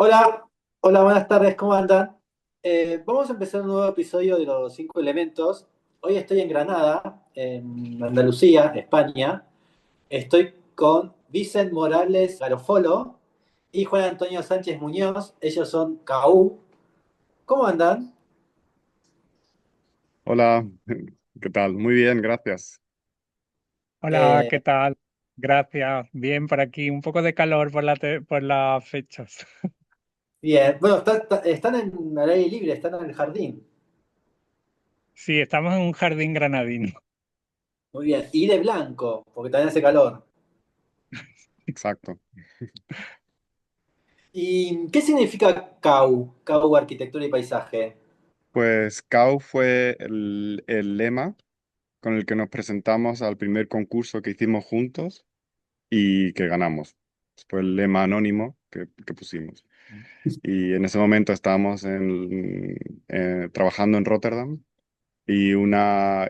Hola, hola, buenas tardes, ¿cómo andan? Vamos a empezar un nuevo episodio de los cinco elementos. Hoy estoy en Granada, en Andalucía, España. Estoy con Vicent Morales Garofolo y Juan Antonio Sánchez Muñoz. Ellos son KU. ¿Cómo andan? Hola, ¿qué tal? Muy bien, gracias. Hola, Eh, ¿qué tal? Gracias. Bien por aquí. Un poco de calor por las fechas. bien, bueno, están en el aire libre, están en el jardín. Sí, estamos en un jardín granadino. Muy bien, y de blanco, porque también hace calor. Exacto. ¿Y qué significa CAU? CAU, Arquitectura y Paisaje. Pues CAU fue el lema con el que nos presentamos al primer concurso que hicimos juntos y que ganamos. Fue el lema anónimo que pusimos. Y en ese momento estábamos trabajando en Rotterdam y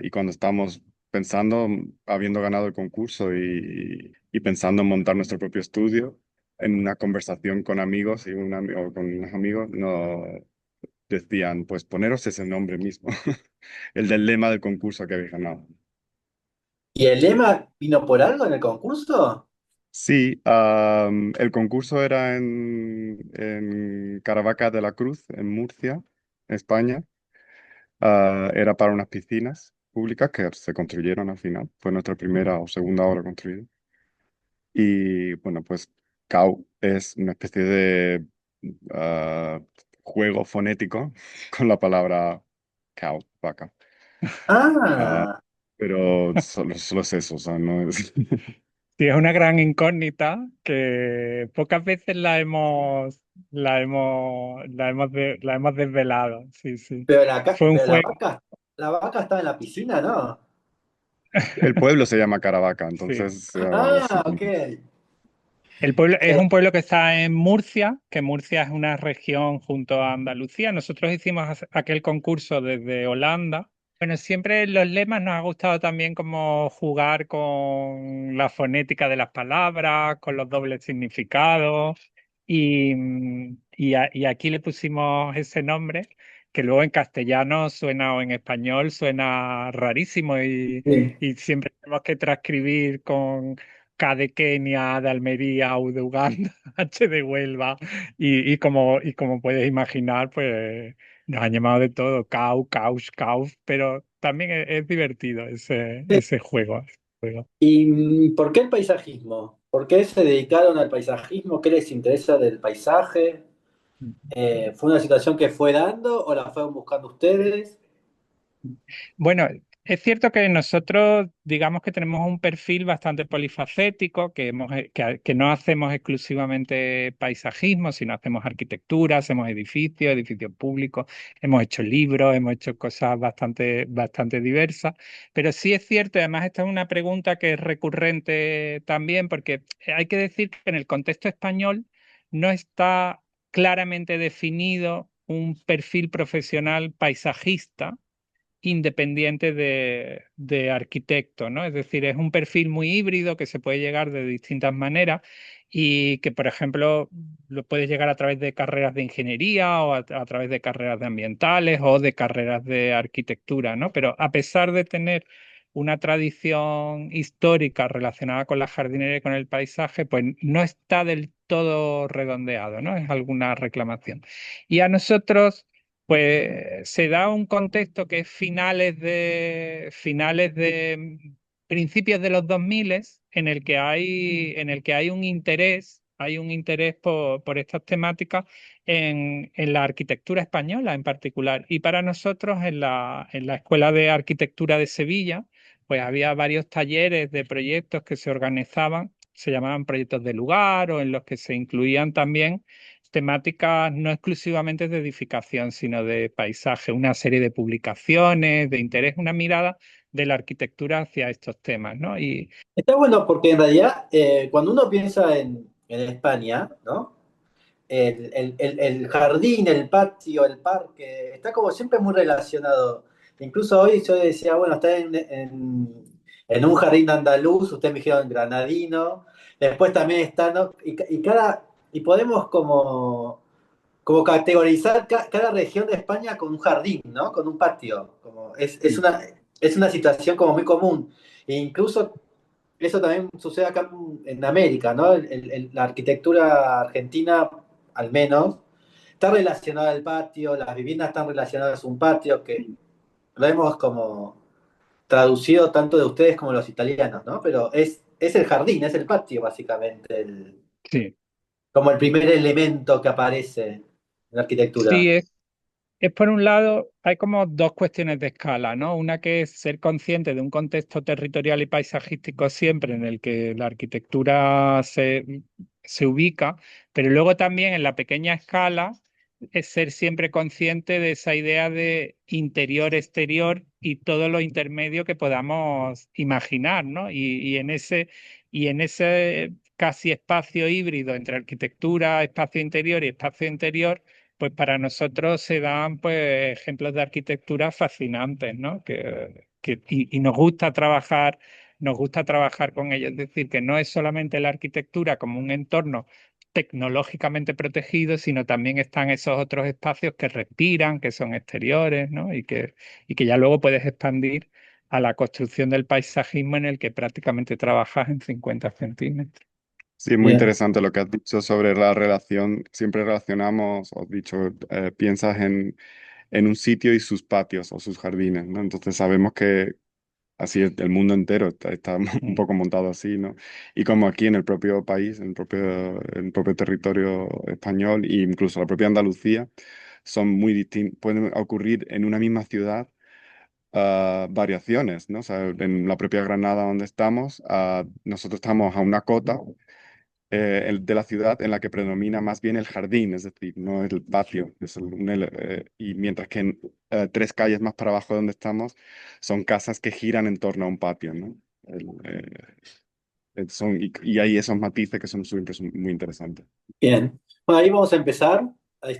cuando estábamos pensando, habiendo ganado el concurso y pensando en montar nuestro propio estudio, en una conversación con amigos o con unos amigos, nos decían, pues poneros ese nombre mismo, el del lema del concurso que habéis ganado. ¿Y el lema vino por algo en el concurso? Sí, el concurso era en Caravaca de la Cruz, en Murcia, España. Era para unas piscinas públicas que se construyeron al final. Fue nuestra primera o segunda obra construida. Y bueno, pues cow es una especie de ah, juego fonético con la palabra cow, vaca. Ah, Ah, pero solo es eso, o sea, no es... Sí, es una gran incógnita que pocas veces la hemos desvelado. Sí, sí. pero Fue un pero juego. la vaca estaba en la piscina, ¿no? El pueblo se llama Caravaca, Sí. entonces Ah, sí. ok. El pueblo es Eh, un pueblo que está en Murcia, que Murcia es una región junto a Andalucía. Nosotros hicimos aquel concurso desde Holanda. Bueno, siempre los lemas nos ha gustado también como jugar con la fonética de las palabras, con los dobles significados. Y aquí le pusimos ese nombre, que luego en castellano suena o en español suena rarísimo sí. y siempre tenemos que transcribir con K de Kenia, de Almería, U de Uganda, H de Huelva. Y como puedes imaginar, pues nos han llamado de todo, Cau, Caus, Caus, pero también es divertido ese juego. ¿Y por qué el paisajismo? ¿Por qué se dedicaron al paisajismo? ¿Qué les interesa del paisaje? ¿Fue una situación que fue dando o la fueron buscando ustedes? Bueno, es cierto que nosotros, digamos que tenemos un perfil bastante polifacético, que no hacemos exclusivamente paisajismo, sino hacemos arquitectura, hacemos edificios públicos, hemos hecho libros, hemos hecho cosas bastante diversas. Pero sí es cierto, y además esta es una pregunta que es recurrente también, porque hay que decir que en el contexto español no está claramente definido un perfil profesional paisajista independiente de arquitecto, ¿no? Es decir, es un perfil muy híbrido que se puede llegar de distintas maneras y que, por ejemplo, lo puedes llegar a través de carreras de ingeniería o a través de carreras de ambientales o de carreras de arquitectura, ¿no? Pero a pesar de tener una tradición histórica relacionada con la jardinería y con el paisaje, pues no está del todo redondeado, ¿no? Es alguna reclamación. Y a nosotros pues se da un contexto que es finales de principios de los 2000 en el que hay un interés por estas temáticas en la arquitectura española en particular. Y para nosotros en la Escuela de Arquitectura de Sevilla, pues había varios talleres de proyectos que se organizaban, se llamaban proyectos de lugar o en los que se incluían también temáticas no exclusivamente de edificación, sino de paisaje, una serie de publicaciones, de interés, una mirada de la arquitectura hacia estos temas, ¿no? Y Está bueno porque en realidad cuando uno piensa en España, ¿no? El jardín, el patio, el parque, está como siempre muy relacionado. Incluso hoy yo decía, bueno, está en un jardín andaluz, ustedes me dijeron granadino, después también está, ¿no? Y podemos como como categorizar cada región de España con un jardín, ¿no? Con un patio. Como Sí, es una situación como muy común. E incluso eso también sucede acá en América, ¿no? La arquitectura argentina, al menos, está relacionada al patio, las viviendas están relacionadas a un patio, que lo hemos como traducido tanto de ustedes como los italianos, ¿no? Pero es el jardín, es el patio, básicamente, Sí, como el primer elemento que aparece en la arquitectura. sí, es por un lado, hay como dos cuestiones de escala, ¿no? Una que es ser consciente de un contexto territorial y paisajístico siempre en el que la arquitectura se ubica, pero luego también en la pequeña escala es ser siempre consciente de esa idea de interior-exterior y todo lo intermedio que podamos imaginar, ¿no? Y en ese casi espacio híbrido entre arquitectura, espacio interior y espacio interior, pues para nosotros se dan pues ejemplos de arquitectura fascinantes, ¿no? Y nos gusta trabajar con ellos. Es decir, que no es solamente la arquitectura como un entorno tecnológicamente protegido, sino también están esos otros espacios que respiran, que son exteriores, ¿no? Y que ya luego puedes expandir a la construcción del paisajismo en el que prácticamente trabajas en 50 centímetros. sí, es muy Bien, interesante lo que has dicho sobre la relación. Siempre relacionamos, o dicho, piensas en un sitio y sus patios o sus jardines, ¿no? Entonces sabemos que así es, el mundo entero está un Mm, poco montado así, ¿no? Y como aquí en el propio país, en el propio territorio español e incluso la propia Andalucía, son muy distintos, pueden ocurrir en una misma ciudad variaciones, ¿no? O sea, en la propia Granada donde estamos, nosotros estamos a una cota de la ciudad en la que predomina más bien el jardín, es decir, no el patio. Y mientras que en 3 calles más para abajo donde estamos son casas que giran en torno a un patio, ¿no? Y hay esos matices que son siempre son muy interesantes. bien. Bueno, ahí vamos a empezar. Ahí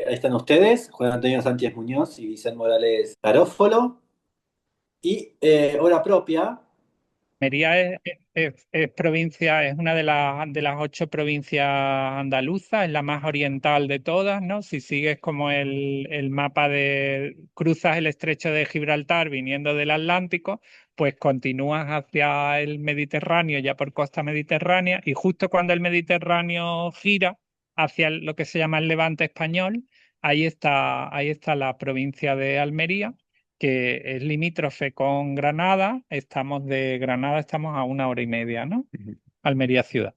están ustedes, Juan Antonio Sánchez Muñoz y Vicente Morales Garófolo. Y obra propia. Almería es provincia, es una de las 8 provincias andaluzas, es la más oriental de todas, ¿no? Si sigues como el mapa cruzas el estrecho de Gibraltar viniendo del Atlántico, pues continúas hacia el Mediterráneo, ya por costa mediterránea, y justo cuando el Mediterráneo gira hacia lo que se llama el Levante español, ahí está la provincia de Almería, que es limítrofe con Granada. Estamos de Granada, estamos a 1 hora y media, ¿no? Ujú. Almería ciudad.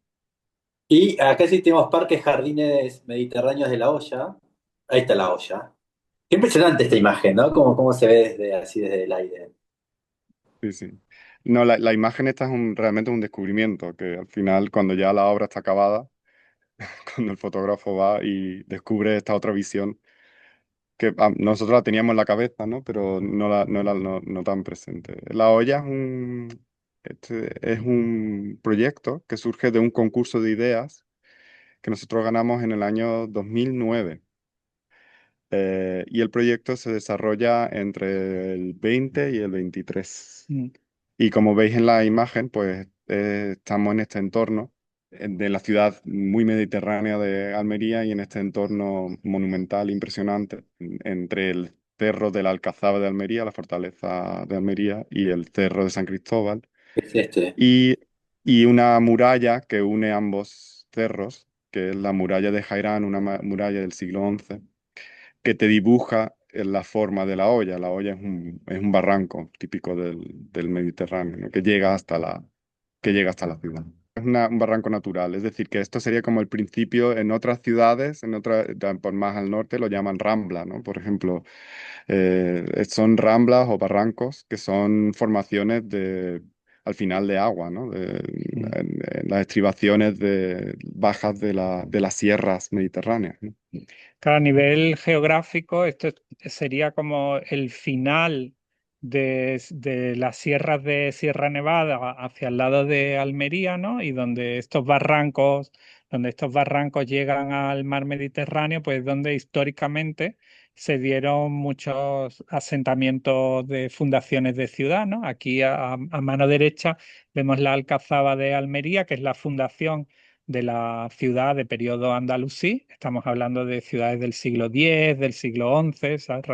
Y acá sí tenemos Parques Jardines Mediterráneos de la Hoya. Ahí está la Hoya. Qué impresionante esta imagen, ¿no? Cómo se ve así desde el aire. Sí, sí. No, la imagen esta es realmente un descubrimiento, que al final, cuando ya la obra está acabada, cuando el fotógrafo va y descubre esta otra visión, que nosotros la teníamos en la cabeza, ¿no? Pero no tan presente. La olla es un proyecto que surge de un concurso de ideas que nosotros ganamos en el año 2009. Y el proyecto se desarrolla entre el 20 y el 23. Mm. Y como veis en la imagen, pues estamos en este entorno de la ciudad muy mediterránea de Almería y en este entorno monumental impresionante entre el Cerro de la Alcazaba de Almería, la fortaleza de Almería, y el Cerro de San Cristóbal, Es este. y, y una muralla que une ambos cerros, que es la muralla de Jairán, una muralla del siglo XI que te dibuja la forma de la olla. La olla es un barranco típico del Mediterráneo, ¿no? que llega hasta la ciudad. Es un barranco natural, es decir, que esto sería como el principio en otras ciudades, por más al norte lo llaman rambla, ¿no? Por ejemplo, son ramblas o barrancos que son formaciones al final de agua, ¿no? Mm. En las estribaciones bajas de las sierras mediterráneas, ¿no? Claro, a nivel geográfico, sería como el final de las sierras de Sierra Nevada hacia el lado de Almería, ¿no? Y donde estos barrancos llegan al mar Mediterráneo, pues donde históricamente se dieron muchos asentamientos de fundaciones de ciudad, ¿no? Aquí a mano derecha vemos la Alcazaba de Almería, que es la fundación de la ciudad de periodo andalusí. Estamos hablando de ciudades del siglo X, del siglo XI, ¿sabes?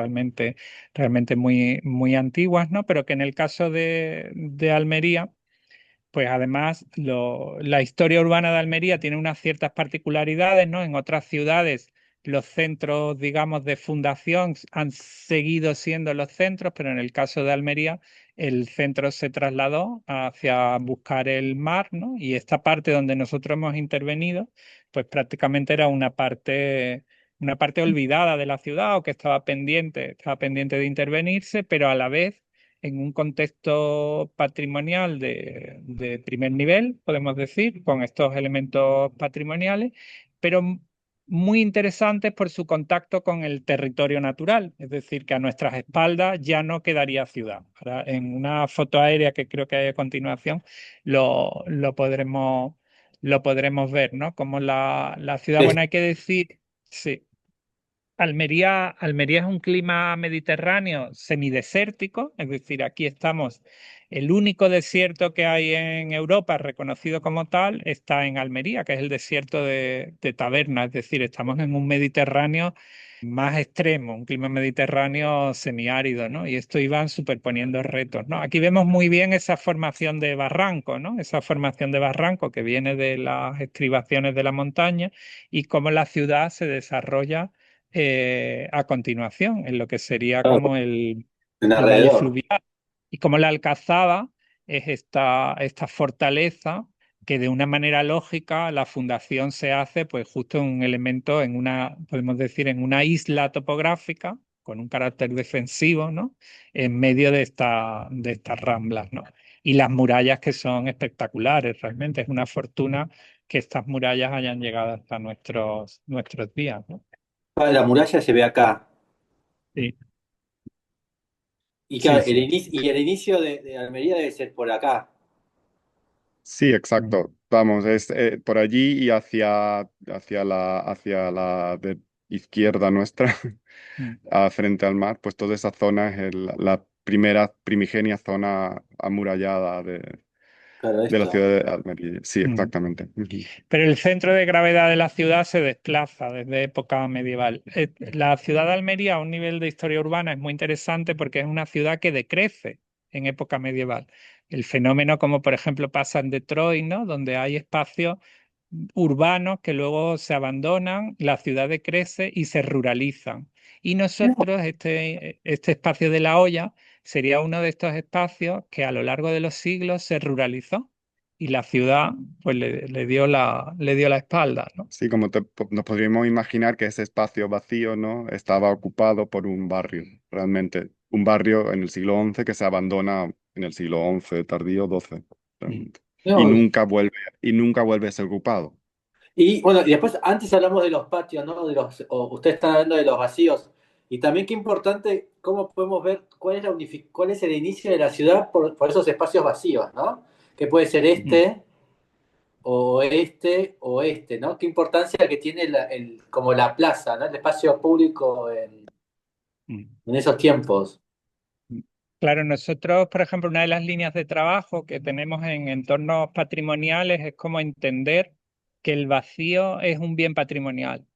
Realmente muy, muy antiguas, ¿no? Pero que en el caso de Almería, pues además la historia urbana de Almería tiene unas ciertas particularidades, ¿no? En otras ciudades los centros, digamos, de fundación han seguido siendo los centros, pero en el caso de Almería el centro se trasladó hacia buscar el mar, ¿no? Y esta parte donde nosotros hemos intervenido, pues prácticamente era una parte olvidada de la ciudad o que estaba pendiente de intervenirse, pero a la vez en un contexto patrimonial de primer nivel, podemos decir, con estos elementos patrimoniales, pero muy interesantes por su contacto con el territorio natural, es decir, que a nuestras espaldas ya no quedaría ciudad. Ahora, en una foto aérea que creo que hay a continuación, lo podremos ver, ¿no? Como la ciudad, Es- bueno, hay que decir, sí. Almería es un clima mediterráneo semidesértico, es decir, aquí estamos, el único desierto que hay en Europa reconocido como tal está en Almería, que es el desierto de Taberna, es decir, estamos en un Mediterráneo más extremo, un clima mediterráneo semiárido, ¿no? Y esto iban superponiendo retos, ¿no? Aquí vemos muy bien esa formación de barranco, ¿no? Esa formación de barranco que viene de las estribaciones de la montaña y cómo la ciudad se desarrolla a continuación, en lo que sería como en el valle alrededor. fluvial. Y como la Alcazaba es esta fortaleza que de una manera lógica la fundación se hace pues justo en un elemento, en una, podemos decir, en una isla topográfica con un carácter defensivo, ¿no? En medio de estas ramblas, ¿no? Y las murallas que son espectaculares, realmente es una fortuna que estas murallas hayan llegado hasta nuestros días, ¿no? Ah, la muralla se ve acá. Sí, Y claro, sí, sí. y el inicio de Almería debe ser por acá. Sí, Mm, exacto. Vamos, es por allí y hacia la de izquierda nuestra, mm. frente al mar, pues toda esa zona es la primera primigenia zona amurallada Claro, de la esto. ciudad de Almería. Sí, Mm. exactamente. Ujú. Pero el centro de gravedad de la ciudad se desplaza desde época medieval. La ciudad de Almería a un nivel de historia urbana es muy interesante porque es una ciudad que decrece en época medieval. El fenómeno como por ejemplo pasa en Detroit, ¿no? Donde hay espacios urbanos que luego se abandonan, la ciudad decrece y se ruralizan. Y nosotros, este espacio de La Hoya, sería uno de estos espacios que a lo largo de los siglos se ruralizó y la ciudad pues le dio la espalda, ¿no? Sí, como nos podríamos imaginar que ese espacio vacío, ¿no? Estaba ocupado por un barrio, realmente. Un barrio en el siglo XI que se abandona en el siglo XI, tardío XII, Mm, realmente. Y No, nunca vuelve, y nunca vuelve a ser ocupado. y bueno, y después antes hablamos de los patios, ¿no? O ustedes están hablando de los vacíos. Y también qué importante, cómo podemos ver cuál es el inicio de la ciudad por esos espacios vacíos, ¿no? Que puede ser mm, o este, ¿no? Qué importancia que tiene como la plaza, ¿no? El espacio público mm. en esos tiempos. Claro, nosotros, por ejemplo, una de las líneas de trabajo que tenemos en entornos patrimoniales es como entender que el vacío es un bien patrimonial,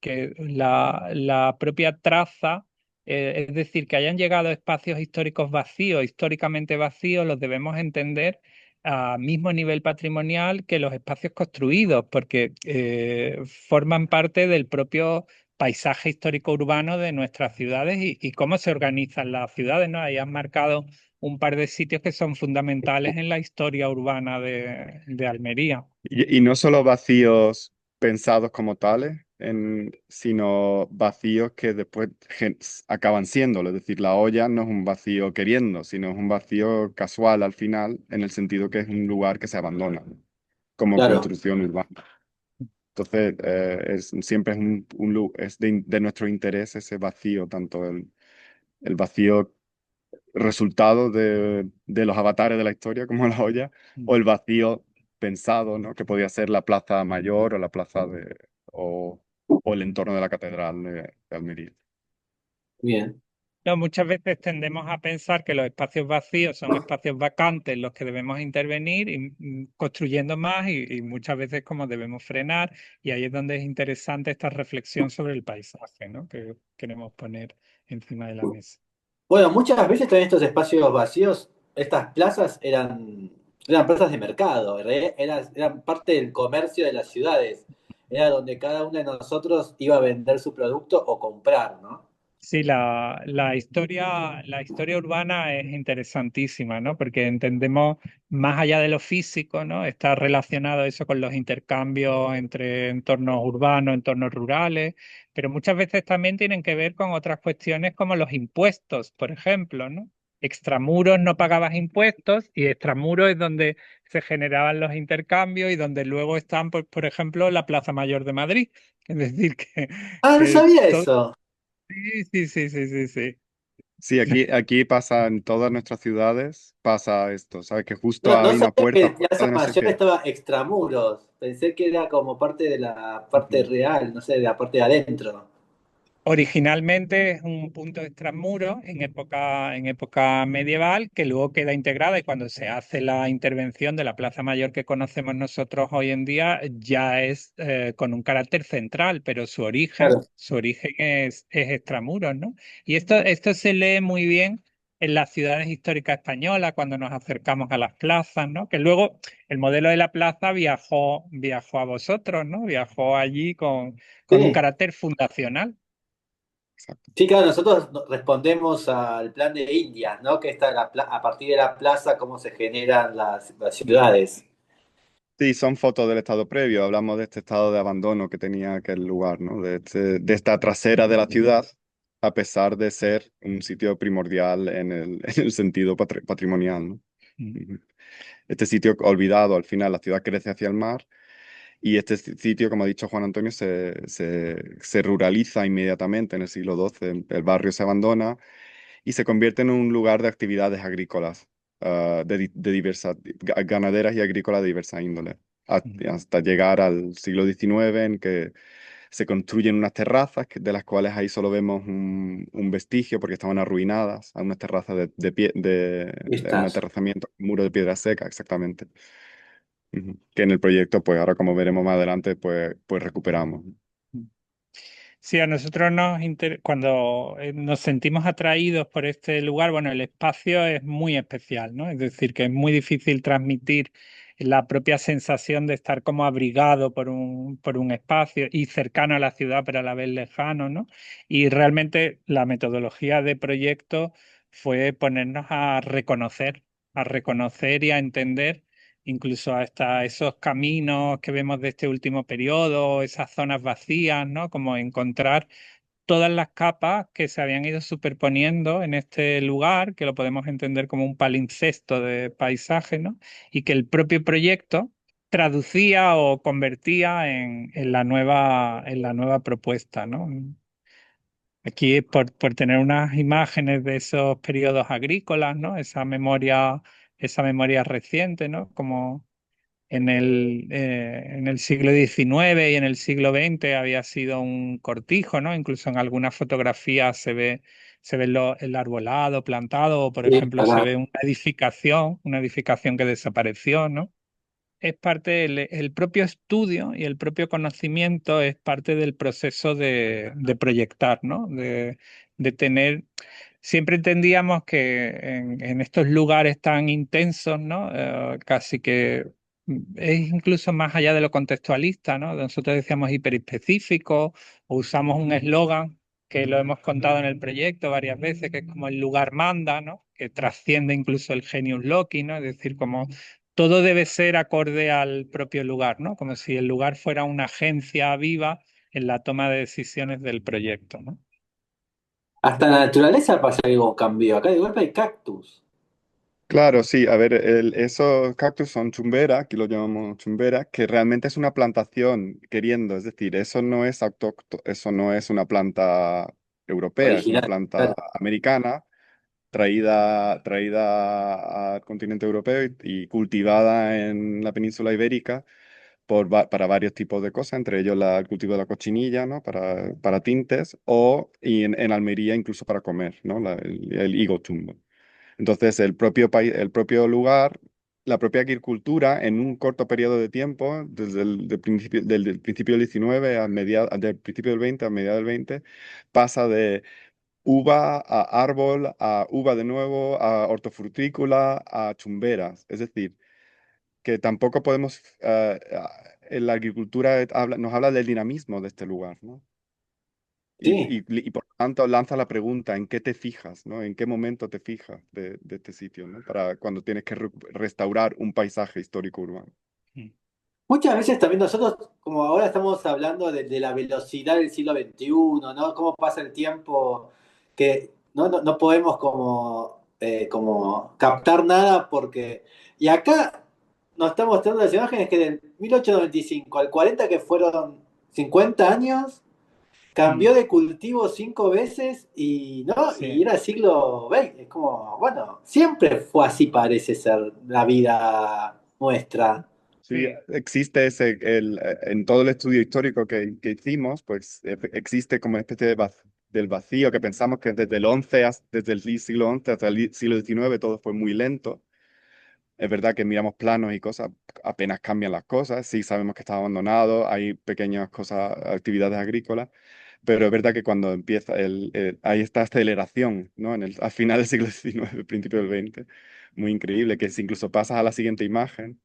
que la propia traza, es decir, que hayan llegado espacios históricos vacíos, históricamente vacíos, los debemos entender a mismo nivel patrimonial que los espacios construidos, porque forman parte del propio paisaje histórico urbano de nuestras ciudades y cómo se organizan las ciudades, ¿no? Ahí han marcado un par de sitios que son fundamentales en la historia urbana de Almería. Y no solo vacíos pensados como tales, sino vacíos que después acaban siéndolo. Es decir, la olla no es un vacío queriendo, sino es un vacío casual al final, en el sentido que es un lugar que se abandona como Claro. construcción urbana. Entonces, siempre es, es de nuestro interés ese vacío, tanto el vacío resultado de los avatares de la historia, como la olla, o el vacío pensado, ¿no? Que podía ser la Plaza Mayor o la plaza o el entorno de la Catedral de Almería. Bien. No, muchas veces tendemos a pensar que los espacios vacíos son espacios vacantes en los que debemos intervenir y construyendo más y muchas veces como debemos frenar y ahí es donde es interesante esta reflexión sobre el paisaje, ¿no? Que queremos poner encima de la mesa. Bueno, muchas veces también estos espacios vacíos, estas plazas eran plazas de mercado, en realidad eran parte del comercio de las ciudades. Era donde cada uno de nosotros iba a vender su producto o comprar, ¿no? Sí, la historia urbana es interesantísima, ¿no? Porque entendemos más allá de lo físico, ¿no? Está relacionado eso con los intercambios entre entornos urbanos, entornos rurales, pero muchas veces también tienen que ver con otras cuestiones como los impuestos, por ejemplo, ¿no? Extramuros no pagabas impuestos y extramuros es donde se generaban los intercambios y donde luego están, por ejemplo, la Plaza Mayor de Madrid. Es decir, Ah, no que sabía todo. eso. Sí, sí, sí, sí, sí, sí. Sí, aquí pasa en todas nuestras ciudades, pasa esto, ¿sabes? Que justo No, no hay una sabía puerta, que puerta Plaza de no sé Mayor qué. estaba extramuros. Pensé que era como parte de la parte Ujú. real, no sé, de la parte de adentro. Originalmente es un punto de extramuro en época medieval que luego queda integrada y cuando se hace la intervención de la Plaza Mayor que conocemos nosotros hoy en día ya es con un carácter central, pero Claro. su origen es extramuros, ¿no? Y esto se lee muy bien en las ciudades históricas españolas cuando nos acercamos a las plazas, ¿no? Que luego el modelo de la plaza viajó a vosotros, ¿no? Viajó allí con un Sí, carácter fundacional. Exacto. sí, claro, nosotros respondemos al plan de India, ¿no? Que está a partir de la plaza, cómo se generan las ciudades. Sí, son fotos del estado previo. Hablamos de este estado de abandono que tenía aquel lugar, ¿no? De esta trasera de la ciudad, a pesar de ser un sitio primordial en en el sentido patrimonial, ¿no? Mm, Ujú. Este sitio olvidado, al final la ciudad crece hacia el mar y este sitio, como ha dicho Juan Antonio, se ruraliza inmediatamente en el siglo XII. El barrio se abandona y se convierte en un lugar de actividades agrícolas, de diversas, ganaderas y agrícolas de diversa índole, mm. hasta llegar al siglo XIX en que se construyen unas terrazas de las cuales ahí solo vemos un vestigio porque estaban arruinadas, a unas terrazas de un Vistas. aterrazamiento, muro de piedra seca, exactamente. Ujú. Que en el proyecto, pues ahora como veremos más adelante, pues recuperamos. Sí, a nosotros cuando nos sentimos atraídos por este lugar, bueno, el espacio es muy especial, ¿no? Es decir, que es muy difícil transmitir la propia sensación de estar como abrigado por un espacio y cercano a la ciudad, pero a la vez lejano, ¿no? Y realmente la metodología de proyecto fue ponernos a reconocer y a entender incluso hasta esos caminos que vemos de este último periodo, esas zonas vacías, ¿no? Como encontrar todas las capas que se habían ido superponiendo en este lugar, que lo podemos entender como un palimpsesto de paisaje, ¿no? Y que el propio proyecto traducía o convertía en la nueva propuesta, ¿no? Aquí, por tener unas imágenes de esos periodos agrícolas, ¿no? Esa memoria reciente, ¿no? Como en el siglo XIX y en el siglo XX había sido un cortijo, ¿no? Incluso en algunas fotografías se ve el arbolado plantado, o por Sí, ejemplo se acá. ve una edificación que desapareció, ¿no? Es parte el propio estudio y el propio conocimiento es parte del proceso de proyectar, ¿no? De tener. Siempre entendíamos que en estos lugares tan intensos, ¿no? Casi que es incluso más allá de lo contextualista, ¿no? Nosotros decíamos hiperespecífico o usamos un eslogan que lo hemos contado en el proyecto varias veces, que es como el lugar manda, ¿no? Que trasciende incluso el genius loci, ¿no? Es decir, como todo debe ser acorde al propio lugar, ¿no? Como si el lugar fuera una agencia viva en la toma de decisiones del proyecto, ¿no? Hasta en la naturaleza pasa algo cambió. Acá de golpe hay cactus. Claro, sí, a ver, esos cactus son chumberas, aquí lo llamamos chumberas, que realmente es una plantación queriendo, es decir, eso no es autóctono, eso no es una planta europea, es una Original. planta Claro. americana traída al continente europeo y cultivada en la península ibérica para varios tipos de cosas, entre ellos el cultivo de la cochinilla, ¿no? Para tintes, y en Almería incluso para comer, ¿no? El higo chumbo. Entonces, el propio país, el propio lugar, la propia agricultura, en un corto periodo de tiempo, desde del principio del 19 del principio del 20 a mediados del 20, pasa de uva a árbol, a uva de nuevo, a hortofrutícola, a chumberas. Es decir, que tampoco podemos, en la agricultura nos habla del dinamismo de este lugar, ¿no? Sí. Y por lo tanto lanza la pregunta, ¿en qué te fijas, ¿no? ¿En qué momento te fijas de este sitio, ¿no? Para cuando tienes que restaurar un paisaje histórico urbano. Mm. Muchas veces también nosotros, como ahora estamos hablando de la velocidad del siglo XXI, ¿no? Cómo pasa el tiempo, que no podemos como captar nada porque... Y acá nos está mostrando las imágenes que del 1895 al 40, que fueron 50 años, cambió Mm. de cultivo 5 veces y, ¿no? Y Sí. era el siglo XX. Es como, bueno, siempre fue así parece ser la vida nuestra. Sí, Sí. existe en todo el estudio histórico que hicimos, pues existe como una especie del vacío que pensamos que desde el siglo XI hasta el siglo XIX todo fue muy lento. Es verdad que miramos planos y cosas, apenas cambian las cosas, sí sabemos que está abandonado, hay pequeñas cosas, actividades agrícolas, pero es verdad que cuando empieza hay esta aceleración, ¿no? Al final del siglo XIX, principio del XX, muy increíble, que si incluso pasas a la siguiente imagen,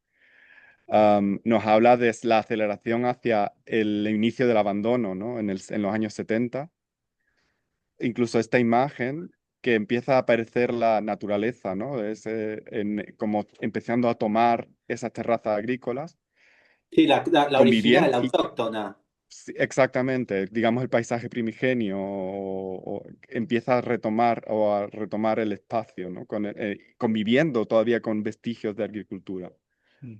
nos habla de la aceleración hacia el inicio del abandono, ¿no? En los años 70, incluso esta imagen que empieza a aparecer la naturaleza, ¿no? Como empezando a tomar esas terrazas agrícolas, Sí, la original, conviviendo, la y autóctona. sí, exactamente, digamos el paisaje primigenio, o empieza a retomar el espacio, ¿no? Conviviendo todavía con vestigios de agricultura. Mm.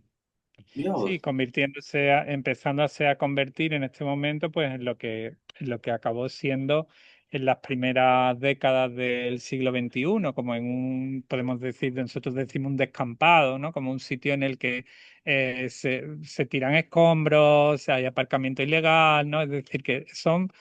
Mirá Sí, vos. convirtiéndose, empezándose a convertir en este momento, pues en lo que acabó siendo en las primeras décadas del siglo XXI, como en un, podemos decir, nosotros decimos un descampado, ¿no? Como un sitio en el que se tiran escombros, hay aparcamiento ilegal, ¿no? Es decir, que son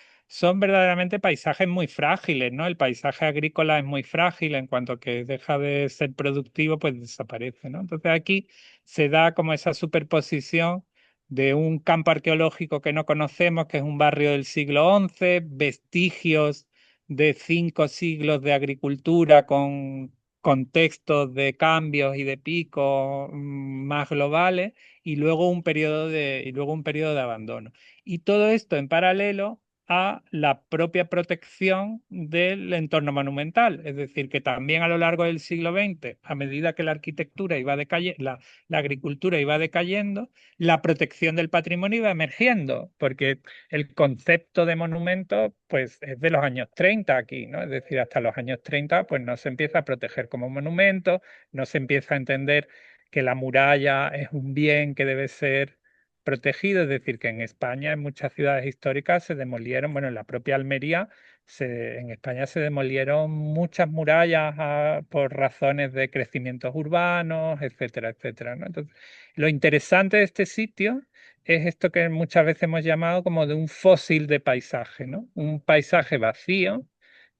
verdaderamente paisajes muy frágiles, ¿no? El paisaje agrícola es muy frágil en cuanto que deja de ser productivo, pues desaparece, ¿no? Entonces aquí se da como esa superposición de un campo arqueológico que no conocemos, que es un barrio del siglo XI, vestigios de 5 siglos de agricultura con contextos de cambios y de picos más globales, y luego un periodo de abandono. Y todo esto en paralelo a la propia protección del entorno monumental. Es decir, que también a lo largo del siglo XX, a medida que la arquitectura iba decayendo, la agricultura iba decayendo, la protección del patrimonio iba emergiendo, porque el concepto de monumento pues, es de los años 30 aquí, ¿no? Es decir, hasta los años 30 pues, no se empieza a proteger como monumento, no se empieza a entender que la muralla es un bien que debe ser protegido, es decir, que en España, en muchas ciudades históricas se demolieron, bueno, en la propia Almería, en España se demolieron muchas murallas por razones de crecimientos urbanos, etcétera, etcétera, ¿no? Entonces, lo interesante de este sitio es esto que muchas veces hemos llamado como de un fósil de paisaje, ¿no? Un paisaje vacío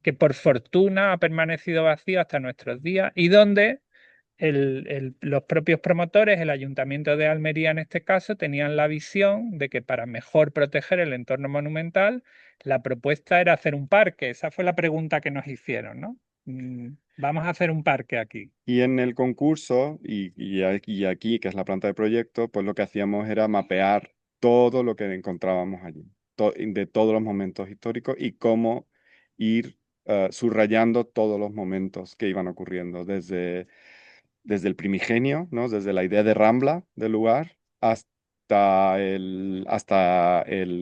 que por fortuna ha permanecido vacío hasta nuestros días y donde los propios promotores, el Ayuntamiento de Almería en este caso, tenían la visión de que para mejor proteger el entorno monumental, la propuesta era hacer un parque. Esa fue la pregunta que nos hicieron, ¿no? Vamos a hacer un parque aquí. Y en el concurso, y aquí, que es la planta de proyecto, pues lo que hacíamos era mapear todo lo que encontrábamos allí, de todos los momentos históricos y cómo ir subrayando todos los momentos que iban ocurriendo, desde el primigenio, ¿no? Desde la idea de Rambla del lugar, hasta el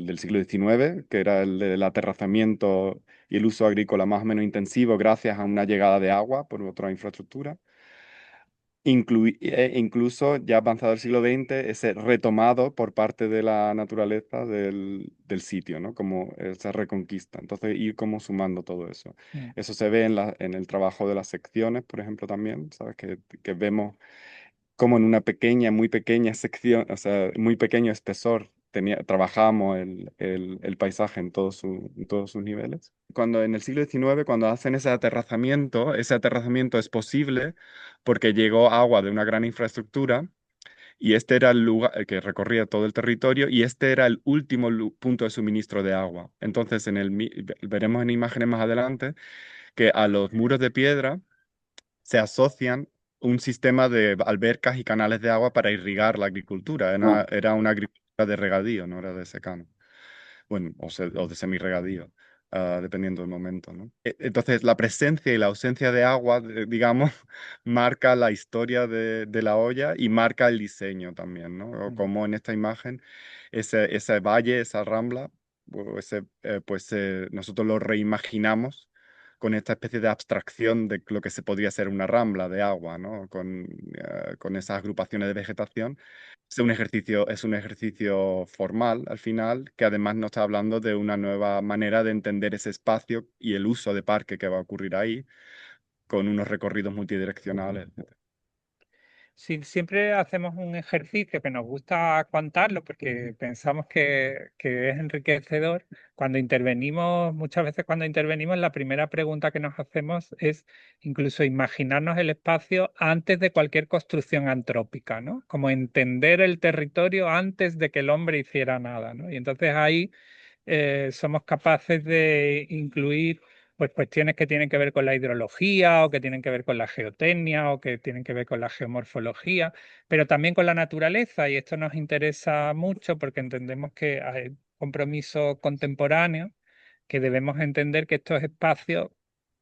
del siglo XIX, que era el del aterrazamiento y el uso agrícola más o menos intensivo gracias a una llegada de agua por otra infraestructura. Incluso ya avanzado el siglo XX, ese retomado por parte de la naturaleza del sitio, ¿no? Como esa reconquista. Entonces, ir como sumando todo eso. Mm. Eso se ve en el trabajo de las secciones, por ejemplo, también, ¿sabes? Que vemos como en una pequeña, muy pequeña sección, o sea, muy pequeño espesor, trabajamos el paisaje en todos sus niveles. Cuando en el siglo XIX, cuando hacen ese aterrazamiento es posible porque llegó agua de una gran infraestructura y este era el lugar que recorría todo el territorio y este era el último punto de suministro de agua. Entonces, veremos en imágenes más adelante que a los muros de piedra se asocian un sistema de albercas y canales de agua para irrigar la agricultura. Ah, Era una agricultura de regadío, no era de secano. Bueno, o de semirregadío, dependiendo del momento, ¿no? Entonces, la presencia y la ausencia de agua, digamos, marca la historia de la olla y marca el diseño también, ¿no? O Mm. como en esta imagen, ese valle, esa rambla, nosotros lo reimaginamos con esta especie de abstracción de lo que se podría ser una rambla de agua, ¿no? Con esas agrupaciones de vegetación. Es un ejercicio formal al final, que además nos está hablando de una nueva manera de entender ese espacio y el uso de parque que va a ocurrir ahí, con unos recorridos multidireccionales. Sí, siempre hacemos un ejercicio que nos gusta contarlo porque pensamos que es enriquecedor. Cuando intervenimos, muchas veces cuando intervenimos, la primera pregunta que nos hacemos es incluso imaginarnos el espacio antes de cualquier construcción antrópica, ¿no? Como entender el territorio antes de que el hombre hiciera nada, ¿no? Y entonces ahí somos capaces de incluir pues cuestiones que tienen que ver con la hidrología o que tienen que ver con la geotecnia o que tienen que ver con la geomorfología, pero también con la naturaleza y esto nos interesa mucho porque entendemos que hay compromiso contemporáneo, que debemos entender que estos espacios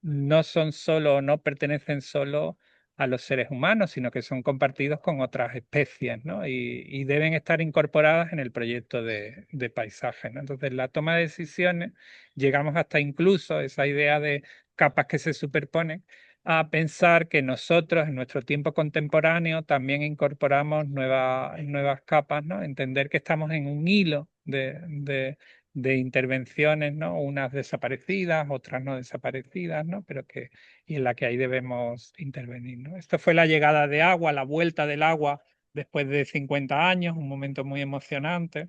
no son solo, no pertenecen solo a los seres humanos, sino que son compartidos con otras especies, ¿no? Y deben estar incorporadas en el proyecto de paisaje, ¿no? Entonces, la toma de decisiones, llegamos hasta incluso esa idea de capas que se superponen, a pensar que nosotros en nuestro tiempo contemporáneo también incorporamos nuevas capas, ¿no? Entender que estamos en un hilo de intervenciones, ¿no? Unas desaparecidas, otras no desaparecidas, ¿no? Pero que, y en la que ahí debemos intervenir, ¿no? Esto fue la llegada de agua, la vuelta del agua después de 50 años, un momento muy emocionante.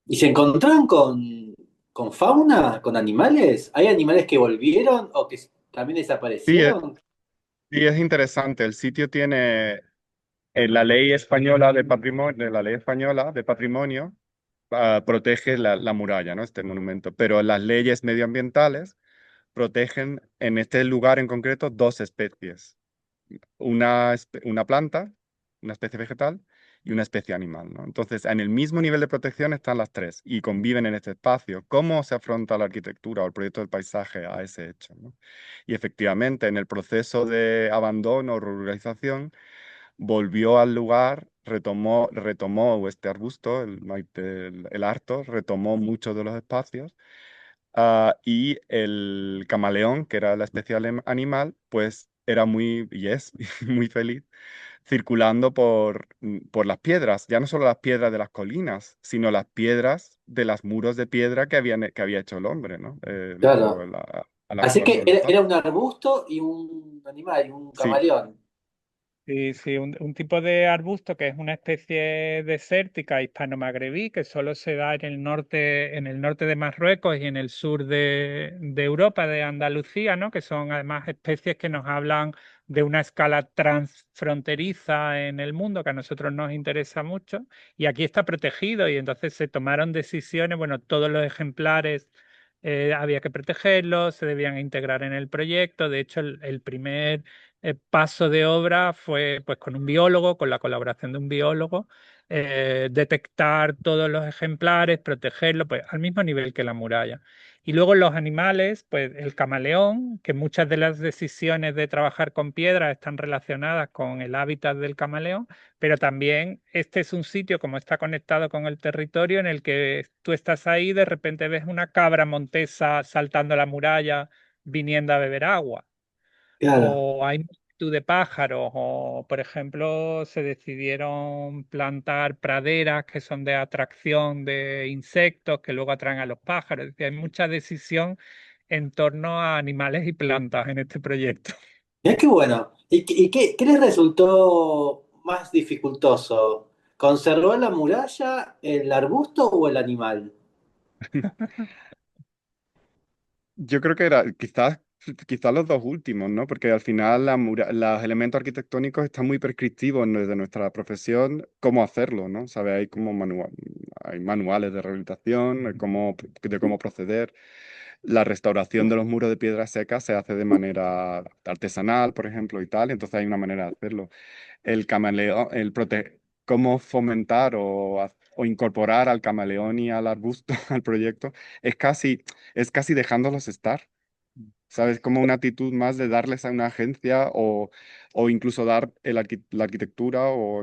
¿y se encontraron con fauna, con animales? ¿Hay animales que volvieron o que también Sí, desaparecieron? sí, es interesante. El sitio tiene la ley española de patrimonio, la ley española de patrimonio, protege la muralla, ¿no? Este monumento, pero las leyes medioambientales protegen en este lugar en concreto dos especies. Una planta, una especie vegetal y una especie animal, ¿no? Entonces, en el mismo nivel de protección están las tres y conviven en este espacio. ¿Cómo se afronta la arquitectura o el proyecto del paisaje a ese hecho, ¿no? Y efectivamente, en el proceso de abandono o ruralización, volvió al lugar, retomó este arbusto, el arto, retomó muchos de los espacios. Y el camaleón, que era la especie animal, pues era y es muy feliz circulando por las piedras, ya no solo las piedras de las colinas, sino las piedras de los muros de piedra que había hecho el hombre, ¿no? Claro. Al Así actuar que sobre los era espacios. un arbusto y un animal, un Sí, camaleón. Sí, sí, un tipo de arbusto que es una especie desértica hispano-magrebí que solo se da en el norte de Marruecos y en el sur de Europa, de Andalucía, ¿no? Que son además especies que nos hablan de una escala transfronteriza en el mundo que a nosotros nos interesa mucho. Y aquí está protegido y entonces se tomaron decisiones, bueno, todos los ejemplares había que protegerlos, se debían integrar en el proyecto. De hecho, el primer paso de obra fue pues con un biólogo, con la colaboración de un biólogo, detectar todos los ejemplares, protegerlos pues, al mismo nivel que la muralla. Y luego los animales, pues el camaleón, que muchas de las decisiones de trabajar con piedra están relacionadas con el hábitat del camaleón, pero también este es un sitio, como está conectado con el territorio, en el que tú estás ahí, de repente ves una cabra montesa saltando la muralla, viniendo a beber agua Claro. o hay multitud de pájaros, o por ejemplo se decidieron plantar praderas que son de atracción de insectos que luego atraen a los pájaros. Es decir, hay mucha decisión en torno a animales y plantas en este proyecto. Mirá qué bueno. ¿Y qué les resultó más dificultoso? ¿Conservar la muralla, el arbusto o el animal? Yo creo que era quizás los dos últimos, ¿no? Porque al final los elementos arquitectónicos están muy prescriptivos desde nuestra profesión cómo hacerlo, ¿no? ¿Sabe? Hay manuales de rehabilitación, de cómo proceder. La restauración de los muros de piedra seca se hace de manera artesanal, por ejemplo, y tal, entonces hay una manera de hacerlo. El camaleón, cómo fomentar o incorporar al camaleón y al arbusto al proyecto, es casi, es casi dejándolos estar. ¿Sabes? Como una actitud más de darles a una agencia o incluso dar la arquitectura o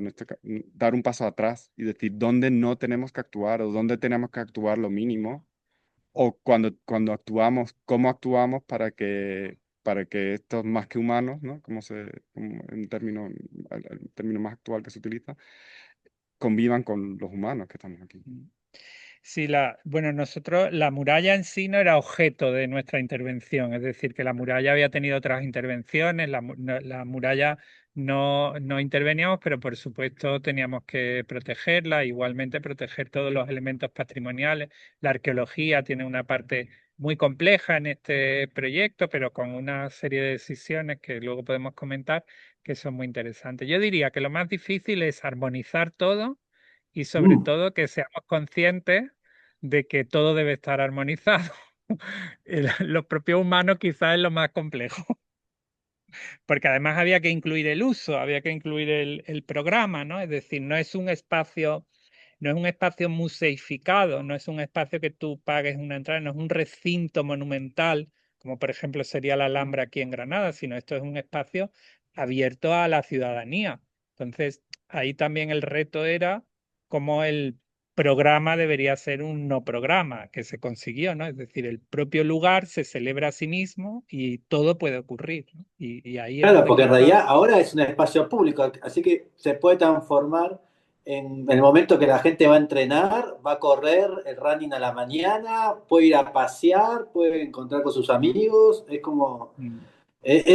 dar un paso atrás y decir dónde no tenemos que actuar o dónde tenemos que actuar lo mínimo o cuando actuamos, cómo actuamos para que estos más que humanos, ¿no? Como el término más actual que se utiliza, convivan con los humanos que estamos aquí. Sí, bueno, nosotros, la muralla en sí no era objeto de nuestra intervención, es decir, que la muralla había tenido otras intervenciones, la muralla no interveníamos, pero por supuesto teníamos que protegerla, igualmente proteger todos los elementos patrimoniales. La arqueología tiene una parte muy compleja en este proyecto, pero con una serie de decisiones que luego podemos comentar que son muy interesantes. Yo diría que lo más difícil es armonizar todo y sobre Mm, todo que seamos conscientes de que todo debe estar armonizado. Los propios humanos quizás es lo más complejo, porque además había que incluir el uso, había que incluir el programa, ¿no? Es decir, no es un espacio museificado, no es un espacio que tú pagues una entrada, no es un recinto monumental, como por ejemplo sería la Alhambra aquí en Granada, sino esto es un espacio abierto a la ciudadanía. Entonces, ahí también el reto era cómo el programa debería ser un no programa, que se consiguió, ¿no? Es decir, el propio lugar se celebra a sí mismo y todo puede ocurrir, ¿no? Y ahí es claro, donde porque en quizás... realidad ahora es un espacio público, así que se puede transformar en el momento que la gente va a entrenar, va a correr el running a la mañana, puede ir a pasear, puede encontrar con sus amigos, es como,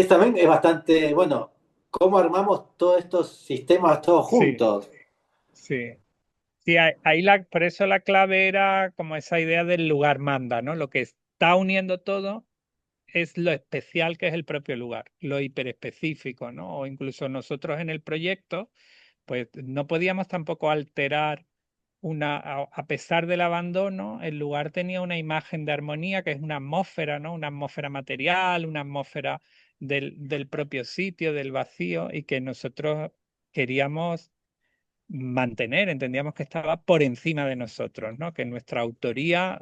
también es bastante, bueno, cómo armamos todos estos sistemas todos Sí, juntos. sí. Sí, por eso la clave era como esa idea del lugar manda, ¿no? Lo que está uniendo todo es lo especial que es el propio lugar, lo hiperespecífico, ¿no? O incluso nosotros en el proyecto, pues no podíamos tampoco alterar a pesar del abandono, el lugar tenía una imagen de armonía que es una atmósfera, ¿no? Una atmósfera material, una atmósfera del propio sitio, del vacío, y que nosotros queríamos mantener, entendíamos que estaba por encima de nosotros, ¿no? Que nuestra autoría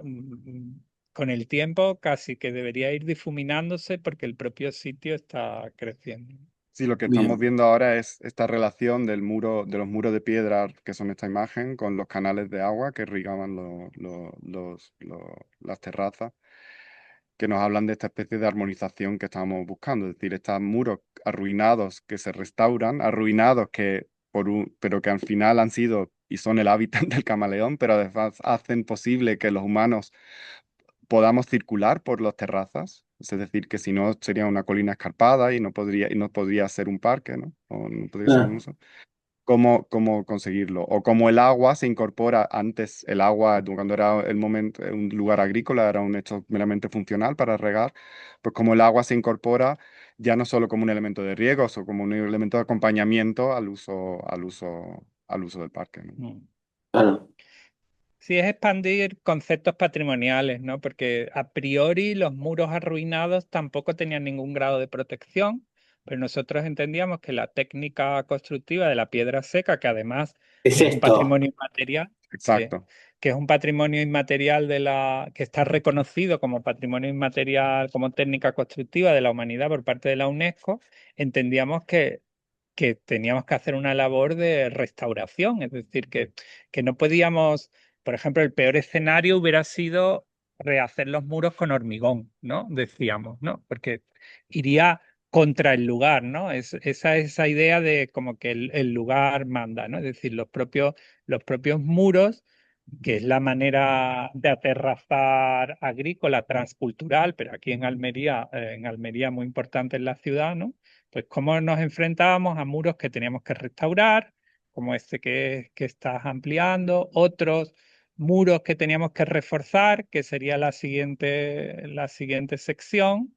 con el tiempo casi que debería ir difuminándose porque el propio sitio está creciendo. Sí, lo que estamos Bien. viendo ahora es esta relación de los muros de piedra, que son esta imagen, con los canales de agua que irrigaban las terrazas, que nos hablan de esta especie de armonización que estábamos buscando, es decir, estos muros arruinados que se restauran, arruinados pero que al final han sido y son el hábitat del camaleón, pero además hacen posible que los humanos podamos circular por las terrazas. Es decir, que si no sería una colina escarpada y no podría ser un parque, ¿no? O no podría ser un Ah, uso. Cómo conseguirlo? O cómo el agua se incorpora antes, el agua, cuando era el momento, un lugar agrícola, era un hecho meramente funcional para regar, pues como el agua se incorpora ya no solo como un elemento de riego, o como un elemento de acompañamiento al uso del parque, ¿no? Mm. claro. Sí, es expandir conceptos patrimoniales, ¿no? Porque a priori los muros arruinados tampoco tenían ningún grado de protección, pero nosotros entendíamos que la técnica constructiva de la piedra seca, que además ¿Qué es es un esto? patrimonio inmaterial, sí, Exacto. que es un patrimonio inmaterial que está reconocido como patrimonio inmaterial, como técnica constructiva de la humanidad por parte de la UNESCO, entendíamos que teníamos que hacer una labor de restauración, es decir, que no podíamos, por ejemplo, el peor escenario hubiera sido rehacer los muros con hormigón, ¿no? Decíamos, ¿no? Porque iría contra el lugar, ¿no? Esa idea de como que el lugar manda, ¿no? Es decir, los propios muros, que es la manera de aterrazar agrícola transcultural, pero aquí en Almería muy importante en la ciudad, ¿no? Pues cómo nos enfrentábamos a muros que teníamos que restaurar, como este que estás ampliando, otros muros que teníamos que reforzar, que sería la siguiente sección,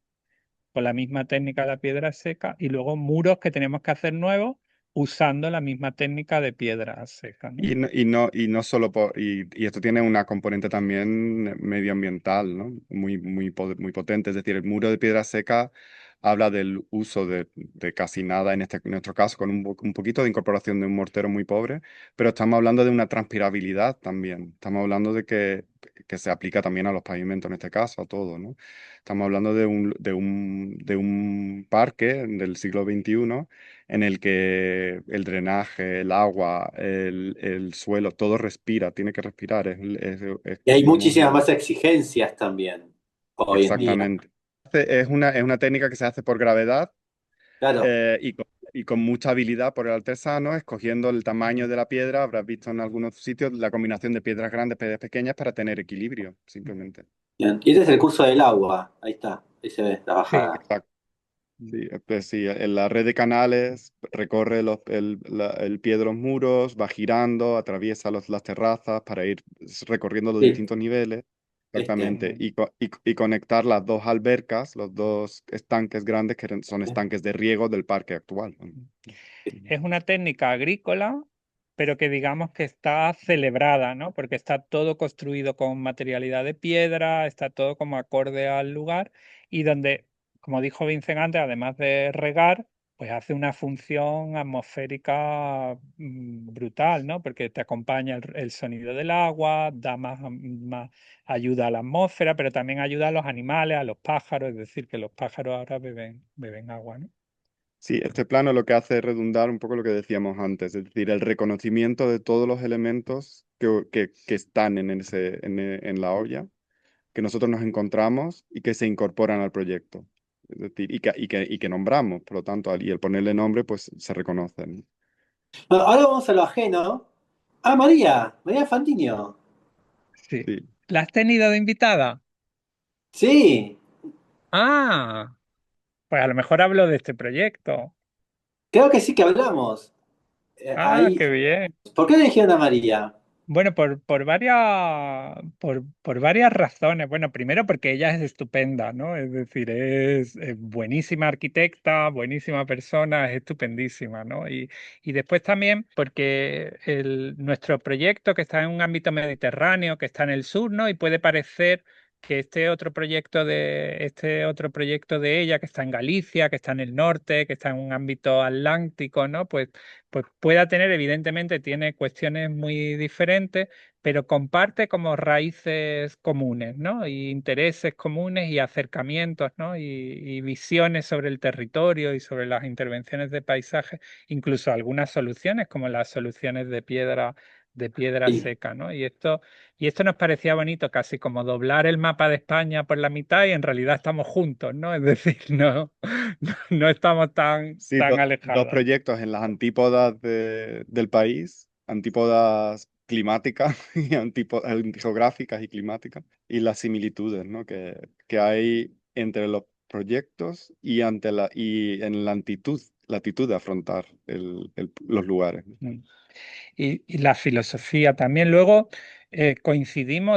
con la misma técnica de la piedra seca, y luego muros que teníamos que hacer nuevos usando la misma técnica de piedra seca, ¿no? Y no solo y esto tiene una componente también medioambiental, ¿no? Muy potente. Es decir, el muro de piedra seca habla del uso de casi nada, en nuestro caso, con un poquito de incorporación de un mortero muy pobre, pero estamos hablando de una transpirabilidad también. Estamos hablando de que se aplica también a los pavimentos, en este caso, a todo, ¿no? Estamos hablando de un parque del siglo XXI en el que el drenaje, el agua, el suelo, todo respira, tiene que respirar. Y hay Vamos muchísimas más exigencias también hoy en día. exactamente. Es una técnica que se hace por gravedad Claro, y con mucha habilidad por el artesano, escogiendo el tamaño de la piedra. Habrás visto en algunos sitios la combinación de piedras grandes, piedras pequeñas para tener equilibrio, simplemente. bien. Y este es el curso del agua. Ahí está, ahí se ve la Sí. bajada. Exacto. Sí, pues sí, en la red de canales recorre el pie de los muros, va girando, atraviesa las terrazas para ir recorriendo los Sí, distintos niveles. este. Exactamente. Y conectar las dos albercas, los dos estanques grandes que son estanques de riego del parque actual, ¿no? Es una técnica agrícola, pero que digamos que está celebrada, ¿no? Porque está todo construido con materialidad de piedra, está todo como acorde al lugar y donde, como dijo Vincent antes, además de regar, pues hace una función atmosférica brutal, ¿no? Porque te acompaña el sonido del agua, da más ayuda a la atmósfera, pero también ayuda a los animales, a los pájaros, es decir, que los pájaros ahora beben agua, ¿no? Sí, este plano lo que hace es redundar un poco lo que decíamos antes, es decir, el reconocimiento de todos los elementos que están en la olla, que nosotros nos encontramos y que se incorporan al proyecto. Es decir, y que nombramos, por lo tanto, y el ponerle nombre, pues se reconocen. Bueno, ahora vamos a lo ajeno. Ah, María, María Fantinio. Sí. Sí. ¿La has tenido de invitada? Sí, Ah, pues a lo mejor hablo de este proyecto. creo que sí que hablamos. Ah, Ahí. qué bien. ¿Por qué le dijeron a María? Bueno, por varias razones. Bueno, primero porque ella es estupenda, ¿no? Es decir, es buenísima arquitecta, buenísima persona, es estupendísima, ¿no? Y después también porque nuestro proyecto que está en un ámbito mediterráneo, que está en el sur, ¿no? Y puede parecer que este otro proyecto de ella, que está en Galicia, que está en el norte, que está en un ámbito atlántico, ¿no? Pues pueda tener, evidentemente, tiene cuestiones muy diferentes, pero comparte como raíces comunes, ¿no? Y intereses comunes y acercamientos, ¿no? Y visiones sobre el territorio y sobre las intervenciones de paisaje, incluso algunas soluciones, como las soluciones de piedra Sí. seca, ¿no? Y esto nos parecía bonito, casi como doblar el mapa de España por la mitad y en realidad estamos juntos, ¿no? Es decir, no estamos tan, Sí, tan dos alejados. proyectos en las antípodas del país, antípodas climáticas y geográficas y climáticas, y las similitudes, ¿no? que hay entre los proyectos y en la actitud de afrontar los lugares, ¿no? Mm. Y la filosofía también. Luego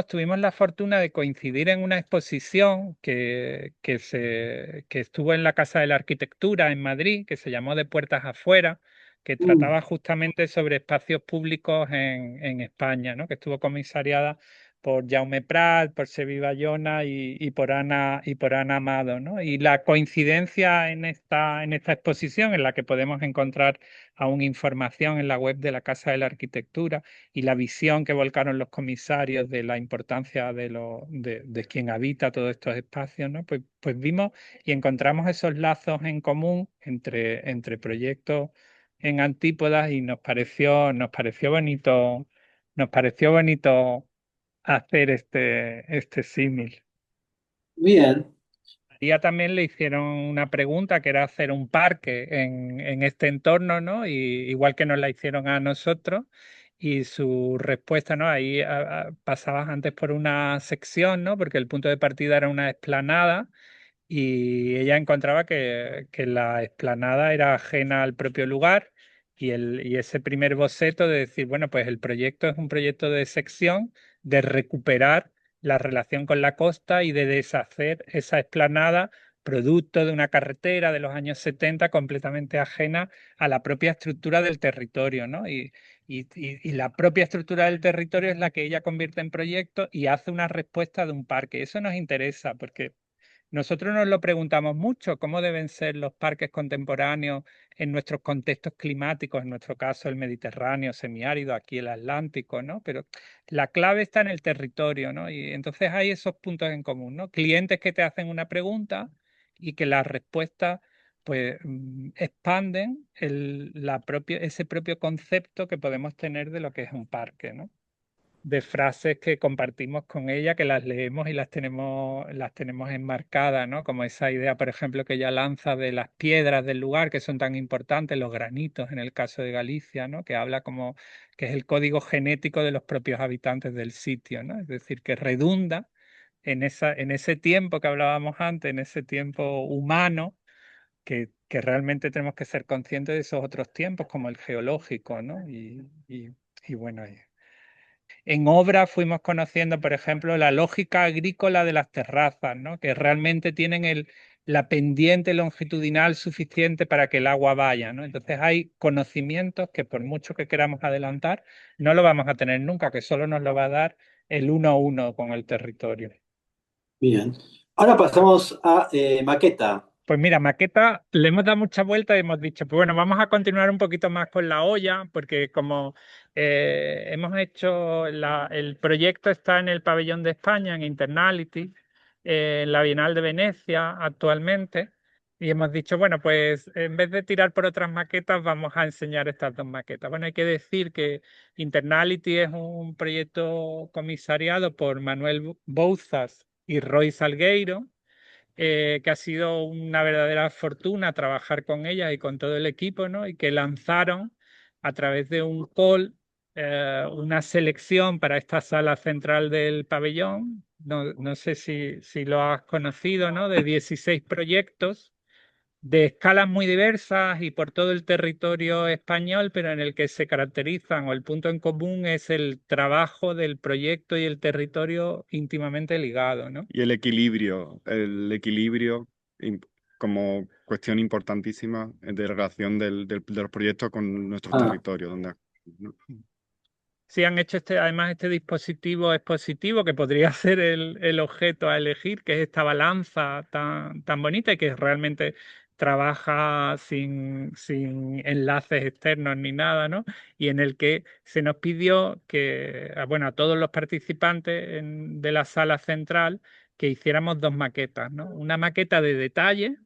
tuvimos la fortuna de coincidir en una exposición que estuvo en la Casa de la Arquitectura en Madrid, que se llamó De Puertas Afuera, que Mm. trataba justamente sobre espacios públicos en España, ¿no? Que estuvo comisariada por Jaume Prat, por Sevi Bayona y por Ana Amado, ¿no? Y la coincidencia en esta exposición, en la que podemos encontrar aún información en la web de la Casa de la Arquitectura y la visión que volcaron los comisarios de la importancia de quien habita todos estos espacios, ¿no? Pues vimos y encontramos esos lazos en común entre proyectos en antípodas y nos pareció bonito hacer este símil. Bien. Ella también le hicieron una pregunta que era hacer un parque en este entorno, ¿no? Y igual que nos la hicieron a nosotros. Y su respuesta, ¿no? Ahí pasabas antes por una sección, ¿no? Porque el punto de partida era una explanada y ella encontraba que la explanada era ajena al propio lugar y ese primer boceto de decir, bueno, pues el proyecto es un proyecto de sección, de recuperar la relación con la costa y de deshacer esa explanada producto de una carretera de los años 70 completamente ajena a la propia estructura del territorio, ¿no? Y la propia estructura del territorio es la que ella convierte en proyecto y hace una respuesta de un parque. Eso nos interesa porque nosotros nos lo preguntamos mucho, cómo deben ser los parques contemporáneos en nuestros contextos climáticos, en nuestro caso el Mediterráneo, semiárido, aquí el Atlántico, ¿no? Pero la clave está en el territorio, ¿no? Y entonces hay esos puntos en común, ¿no? Clientes que te hacen una pregunta y que las respuestas pues expanden ese propio concepto que podemos tener de lo que es un parque, ¿no? De frases que compartimos con ella, que las leemos y las tenemos enmarcadas, ¿no? Como esa idea, por ejemplo, que ella lanza de las piedras del lugar, que son tan importantes, los granitos en el caso de Galicia, ¿no? Que habla como que es el código genético de los propios habitantes del sitio, ¿no? Es decir, que redunda en ese tiempo que hablábamos antes, en ese tiempo humano, que realmente tenemos que ser conscientes de esos otros tiempos, como el geológico, ¿no? Y bueno, en obra fuimos conociendo, por ejemplo, la lógica agrícola de las terrazas, ¿no? Que realmente tienen la pendiente longitudinal suficiente para que el agua vaya, ¿no? Entonces hay conocimientos que por mucho que queramos adelantar, no lo vamos a tener nunca, que solo nos lo va a dar el uno a uno con el territorio. Bien. Ahora pasamos a maqueta. Pues mira, maqueta, le hemos dado mucha vuelta y hemos dicho, pues bueno, vamos a continuar un poquito más con la olla, porque como hemos hecho, el proyecto está en el Pabellón de España, en Internality, en la Bienal de Venecia actualmente, y hemos dicho, bueno, pues en vez de tirar por otras maquetas, vamos a enseñar estas dos maquetas. Bueno, hay que decir que Internality es un proyecto comisariado por Manuel Bouzas y Roy Salgueiro, que ha sido una verdadera fortuna trabajar con ellas y con todo el equipo, ¿no? Y que lanzaron a través de un call una selección para esta sala central del pabellón. No sé si lo has conocido, ¿no? De 16 proyectos de escalas muy diversas y por todo el territorio español, pero en el que se caracterizan o el punto en común es el trabajo del proyecto y el territorio íntimamente ligado, ¿no? Y el equilibrio como cuestión importantísima de relación de los proyectos con nuestros Ah, territorios. ¿No? Sí, han hecho además este dispositivo expositivo que podría ser el objeto a elegir, que es esta balanza tan bonita y que realmente trabaja sin enlaces externos ni nada, ¿no? Y en el que se nos pidió que, bueno, a todos los participantes de la sala central que hiciéramos dos maquetas, ¿no? Una maqueta de detalle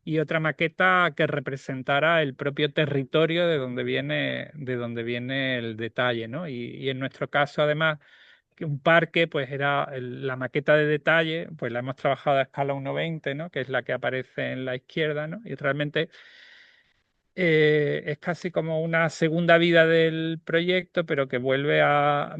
y otra maqueta que representara el propio territorio de donde viene el detalle, ¿no? Y en nuestro caso, además, que un parque, pues era la maqueta de detalle, pues la hemos trabajado a escala 1:20, ¿no? Que es la que aparece en la izquierda, ¿no? Y realmente es casi como una segunda vida del proyecto, pero que vuelve a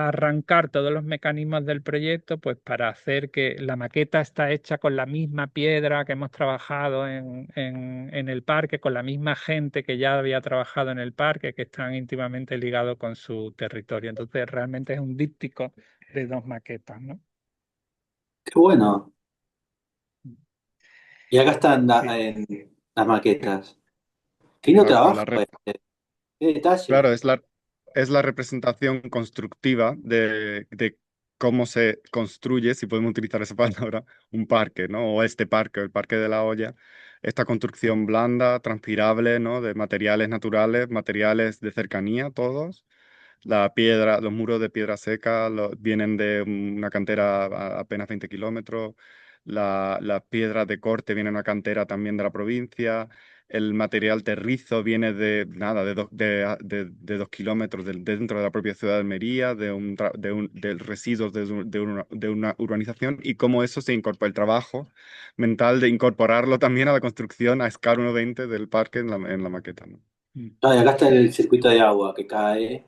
arrancar todos los mecanismos del proyecto, pues para hacer que la maqueta está hecha con la misma piedra que hemos trabajado en el parque, con la misma gente que ya había trabajado en el parque, que están íntimamente ligados con su territorio. Entonces, realmente es un díptico de dos maquetas, ¿no? qué bueno. Y acá están Sí. en las maquetas. Qué Y lindo trabajo, qué detalle. claro, es la representación constructiva de cómo se construye, si podemos utilizar esa palabra, un parque, ¿no? O este parque, el Parque de la Hoya. Esta construcción blanda, transpirable, ¿no? De materiales naturales, materiales de cercanía, todos. La piedra, los muros de piedra seca vienen de una cantera a apenas 20 kilómetros. Las piedras de corte vienen de una cantera también de la provincia. El material terrizo viene de nada, de 2 kilómetros dentro de la propia ciudad de Almería, del residuos de una urbanización, y cómo eso se incorpora, el trabajo mental de incorporarlo también a la construcción a escala 1:20 del parque en la maqueta, ¿no? Mm. Ah, y acá está el circuito de agua que cae.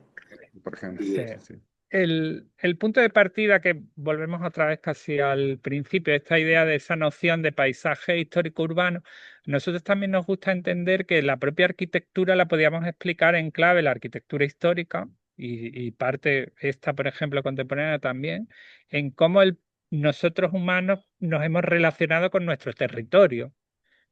Por ejemplo. Sí. Y, Sí. el punto de partida, que volvemos otra vez casi al principio, esta idea de esa noción de paisaje histórico urbano, nosotros también nos gusta entender que la propia arquitectura la podíamos explicar en clave, la arquitectura histórica y parte esta, por ejemplo, contemporánea también, en cómo nosotros humanos nos hemos relacionado con nuestro territorio.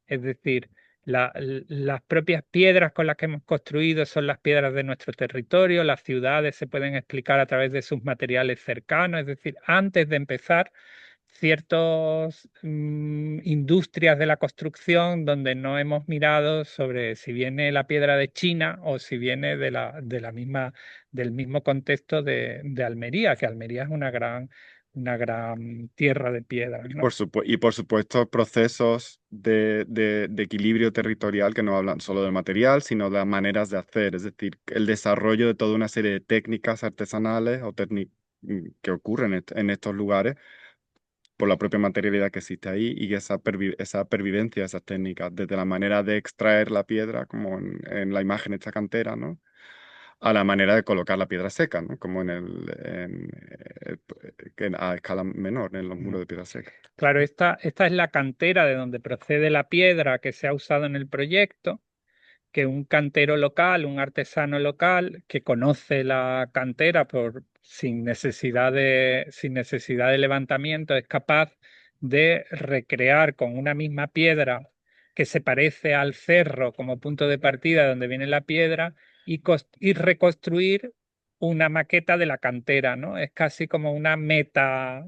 Es decir, las propias piedras con las que hemos construido son las piedras de nuestro territorio, las ciudades se pueden explicar a través de sus materiales cercanos, es decir, antes de empezar ciertas industrias de la construcción donde no hemos mirado sobre si viene la piedra de China o si viene del mismo contexto de Almería, que Almería es una gran tierra de piedras, ¿no? Y por supuesto, procesos de equilibrio territorial que no hablan solo del material, sino de las maneras de hacer, es decir, el desarrollo de toda una serie de técnicas artesanales que ocurren en estos lugares por la propia materialidad que existe ahí y esa pervivencia de esas técnicas, desde la manera de extraer la piedra, como en la imagen esta cantera, ¿no? A la manera de colocar la piedra seca, ¿no? Como a escala menor, en los muros de piedra seca. Claro, esta es la cantera de donde procede la piedra que se ha usado en el proyecto, que un cantero local, un artesano local que conoce la cantera sin necesidad de levantamiento, es capaz de recrear con una misma piedra que se parece al cerro como punto de partida de donde viene la piedra y reconstruir una maqueta de la cantera, ¿no? Es casi como una meta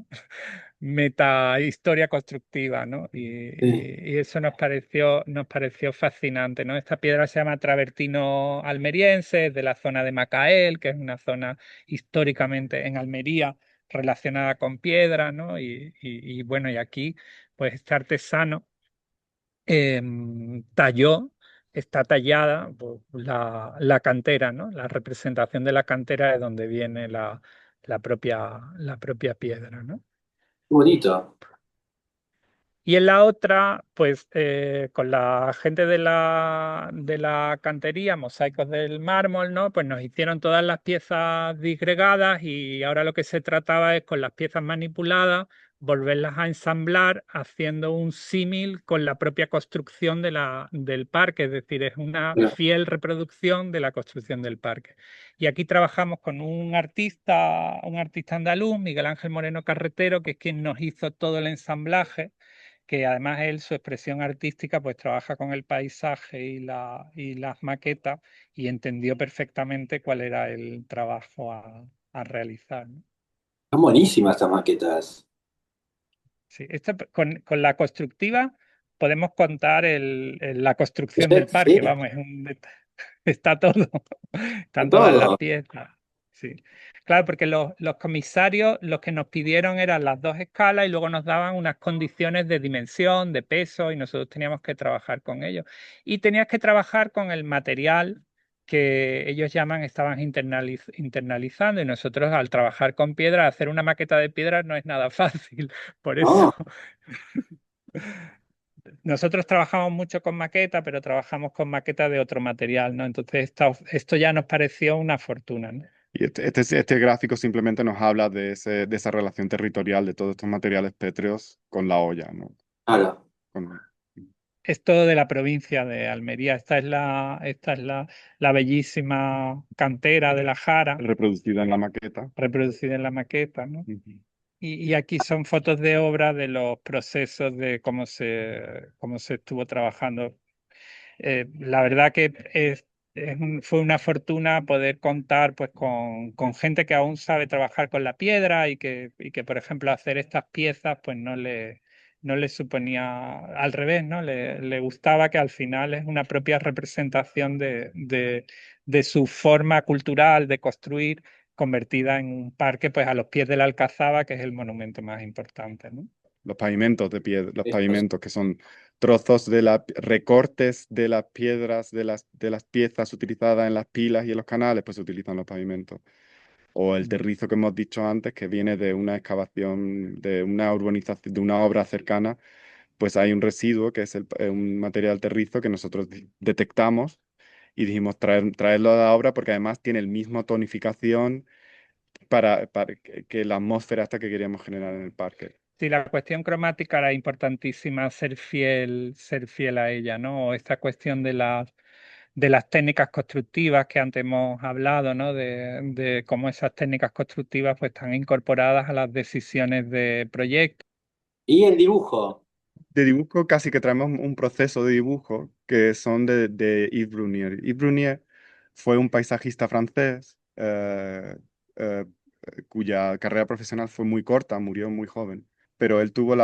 historia constructiva, ¿no? Sí. Y eso nos pareció fascinante, ¿no? Esta piedra se llama travertino almeriense, es de la zona de Macael, que es una zona históricamente en Almería relacionada con piedra, ¿no? Y bueno, y aquí, pues este artesano talló, está tallada pues, la cantera, ¿no? La representación de la cantera de donde viene la propia piedra, ¿no? Qué bonito. Y en la otra, pues con la gente de la cantería, mosaicos del mármol, ¿no? Pues nos hicieron todas las piezas disgregadas y ahora lo que se trataba es con las piezas manipuladas volverlas a ensamblar haciendo un símil con la propia construcción del parque, es decir, es una fiel reproducción de la construcción del parque. Y aquí trabajamos con un artista andaluz, Miguel Ángel Moreno Carretero, que es quien nos hizo todo el ensamblaje, que además él, su expresión artística, pues trabaja con el paisaje y las maquetas y entendió perfectamente cuál era el trabajo a realizar, ¿no? Están buenísimas estas maquetas. Sí, con la constructiva podemos contar la construcción del Sí, parque, vamos, está todo, a están todas las todo. piezas. Sí. Claro, porque los comisarios los que nos pidieron eran las dos escalas y luego nos daban unas condiciones de dimensión, de peso y nosotros teníamos que trabajar con ellos. Y tenías que trabajar con el material que ellos estaban internalizando y nosotros al trabajar con piedra, hacer una maqueta de piedra no es nada fácil. Por eso No, nosotros trabajamos mucho con maqueta, pero trabajamos con maqueta de otro material, ¿no? Entonces esto ya nos pareció una fortuna, ¿no? Y este gráfico simplemente nos habla de esa relación territorial de todos estos materiales pétreos con la olla, ¿no? claro. Con- Es todo de la provincia de Almería. Esta es la bellísima cantera de la Jara, reproducida en la maqueta. reproducida en la maqueta, ¿no? Ujú. Y aquí son fotos de obra de los procesos de cómo se estuvo trabajando. La verdad que fue una fortuna poder contar pues, con gente que aún sabe trabajar con la piedra y que, por ejemplo, hacer estas piezas pues no le suponía al revés, ¿no? Le gustaba que al final es una propia representación de su forma cultural de construir convertida en un parque pues a los pies de la Alcazaba, que es el monumento más importante, ¿no? Los pavimentos de piedra, los Estos. pavimentos que son trozos recortes de las piedras, de las piezas utilizadas en las pilas y en los canales, pues se utilizan los pavimentos. O el Mm. terrizo que hemos dicho antes, que viene de una excavación, de una urbanización, de una obra cercana, pues hay un residuo que es un material terrizo que nosotros detectamos y dijimos traerlo a la obra porque además tiene el mismo tonificación para que la atmósfera hasta que queríamos generar en el parque. Sí, la cuestión cromática era importantísima, ser fiel a ella, ¿no? O esta cuestión de las técnicas constructivas que antes hemos hablado, ¿no? De cómo esas técnicas constructivas pues están incorporadas a las decisiones de proyecto. Y el dibujo. De dibujo casi que traemos un proceso de dibujo que son de Yves Brunier. Yves Brunier fue un paisajista francés eh, cuya carrera profesional fue muy corta, murió muy joven, pero él tuvo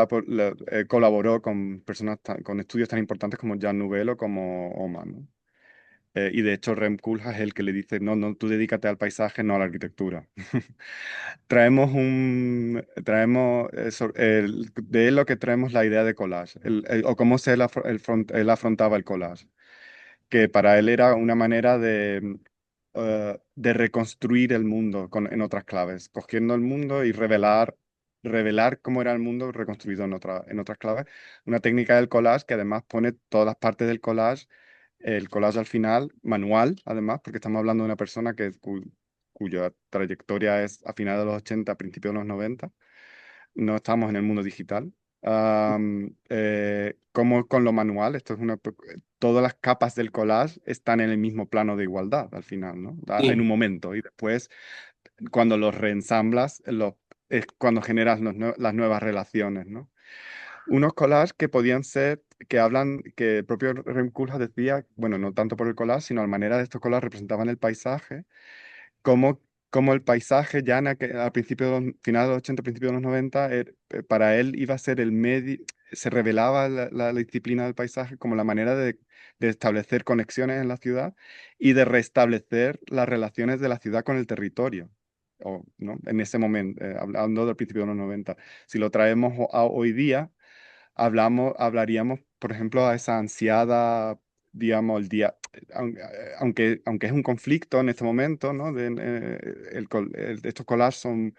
colaboró con personas con estudios tan importantes como Jean Nouvel o como Oma, ¿no? Y de hecho Rem Koolhaas es el que le dice, no, no, tú dedícate al paisaje, no a la arquitectura. Traemos de él lo que traemos la idea de collage, o cómo él afrontaba el collage, que para él era una manera de reconstruir el mundo en otras claves, cogiendo el mundo y revelar cómo era el mundo reconstruido en otras claves. Una técnica del collage que además pone todas las partes del collage, el collage al final, manual, además, porque estamos hablando de una persona cuya trayectoria es a finales de los 80, principios de los 90. No estamos en el mundo digital. Como con lo manual, todas las capas del collage están en el mismo plano de igualdad al final, ¿no? En un Sí. momento. Y después, cuando los reensamblas, es cuando generas las nuevas relaciones, ¿no? Unos collages que podían ser, que el propio Rem Koolhaas decía, bueno, no tanto por el collage, sino la manera de estos collages representaban el paisaje, como, como el paisaje ya al principio final de los 80, principio de los 90, para él iba a ser el medio, se revelaba la disciplina del paisaje como la manera de establecer conexiones en la ciudad y de restablecer las relaciones de la ciudad con el territorio. ¿No? En ese momento, hablando del principio de los 90. Si lo traemos a hoy día, hablaríamos, por ejemplo, a esa ansiada, digamos, aunque es un conflicto en este momento, ¿no? Estos collages son,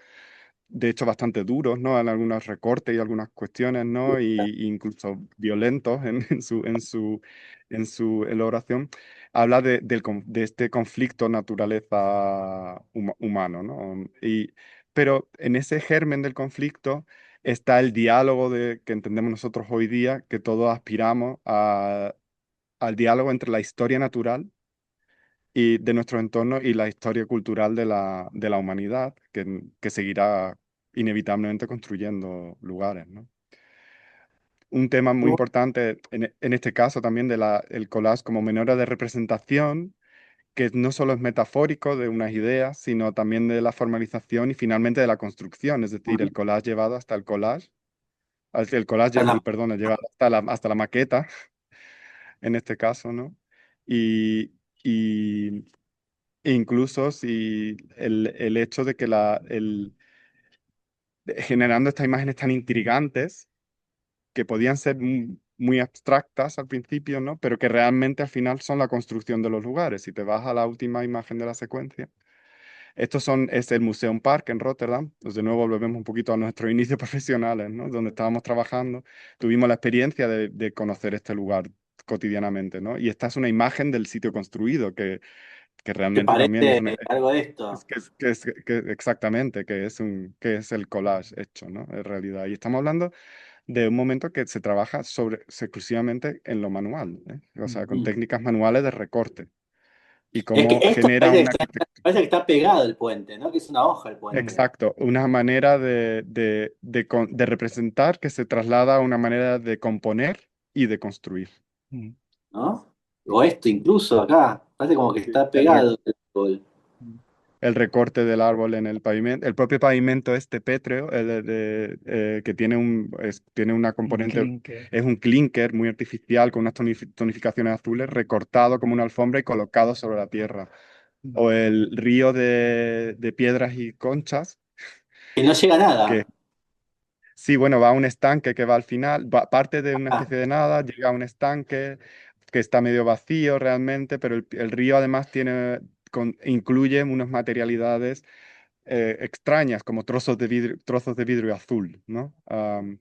de hecho, bastante duros, ¿no? En algunos recortes y algunas cuestiones, ¿no? Y incluso violentos en su elaboración. Habla de este conflicto naturaleza humano, ¿no? Pero en ese germen del conflicto está el diálogo que entendemos nosotros hoy día, que todos aspiramos al diálogo entre la historia natural y de nuestro entorno y la historia cultural de la humanidad, que seguirá inevitablemente construyendo lugares, ¿no? Un tema muy importante en este caso también el collage como manera de representación, que no solo es metafórico de unas ideas, sino también de la formalización y finalmente de la construcción, es decir, el collage llevado hasta el collage. El collage, perdón, llevado hasta la maqueta, en este caso, ¿no? Y, y e incluso si el hecho de que generando estas imágenes tan intrigantes, que podían ser muy abstractas al principio, ¿no? Pero que realmente al final son la construcción de los lugares. Si te vas a la última imagen de la secuencia, es el Museum Park en Rotterdam. Pues de nuevo volvemos un poquito a nuestros inicios profesionales, ¿no? Donde estábamos trabajando. Tuvimos la experiencia de conocer este lugar cotidianamente, ¿no? Y esta es una imagen del sitio construido que ¿Te realmente también es parece una, algo de esto? exactamente, que es el collage hecho, ¿no? En realidad. Y estamos hablando de un momento que se trabaja exclusivamente en lo manual, ¿eh? O sea, con Mm. técnicas manuales de recorte. Y Es que cómo esto genera una arquitectura. parece que está pegado el puente, ¿no? Que es una hoja el puente, Exacto, una manera de representar que se traslada a una manera de componer y de construir. Mm. ¿no? O esto incluso acá, parece como que Sí. está pegado el árbol. El recorte del árbol en el pavimento, el propio pavimento este pétreo, que tiene una Un componente, clinker. es un clinker muy artificial con unas tonificaciones azules, recortado como una alfombra y colocado sobre la tierra. Mm. O el río de piedras y conchas, Que no llega a que nada. sí, bueno, va a un estanque que va al final, parte de una Ah, especie de nada, llega a un estanque que está medio vacío realmente, pero el río además incluye unas materialidades extrañas, como trozos de vidrio azul, ¿no? Mm.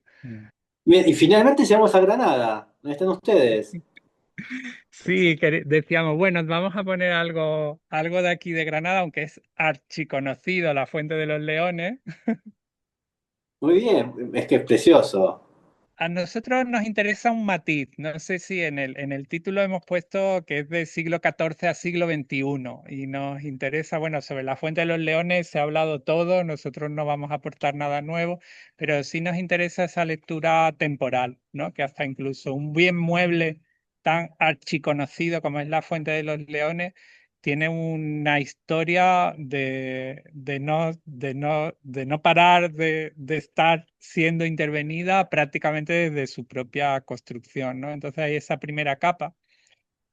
bien, y finalmente llegamos a Granada. ¿Dónde están ustedes? Sí, decíamos, bueno, vamos a poner algo de aquí de Granada, aunque es archiconocido la Fuente de los Leones. Muy bien, es que es precioso. A nosotros nos interesa un matiz. No sé si en el título hemos puesto que es de siglo XIV a siglo XXI y nos interesa, bueno, sobre la Fuente de los Leones se ha hablado todo, nosotros no vamos a aportar nada nuevo, pero sí nos interesa esa lectura temporal, ¿no? Que hasta incluso un bien mueble tan archiconocido como es la Fuente de los Leones tiene una historia de no parar de estar siendo intervenida prácticamente desde su propia construcción, ¿no? Entonces hay esa primera capa,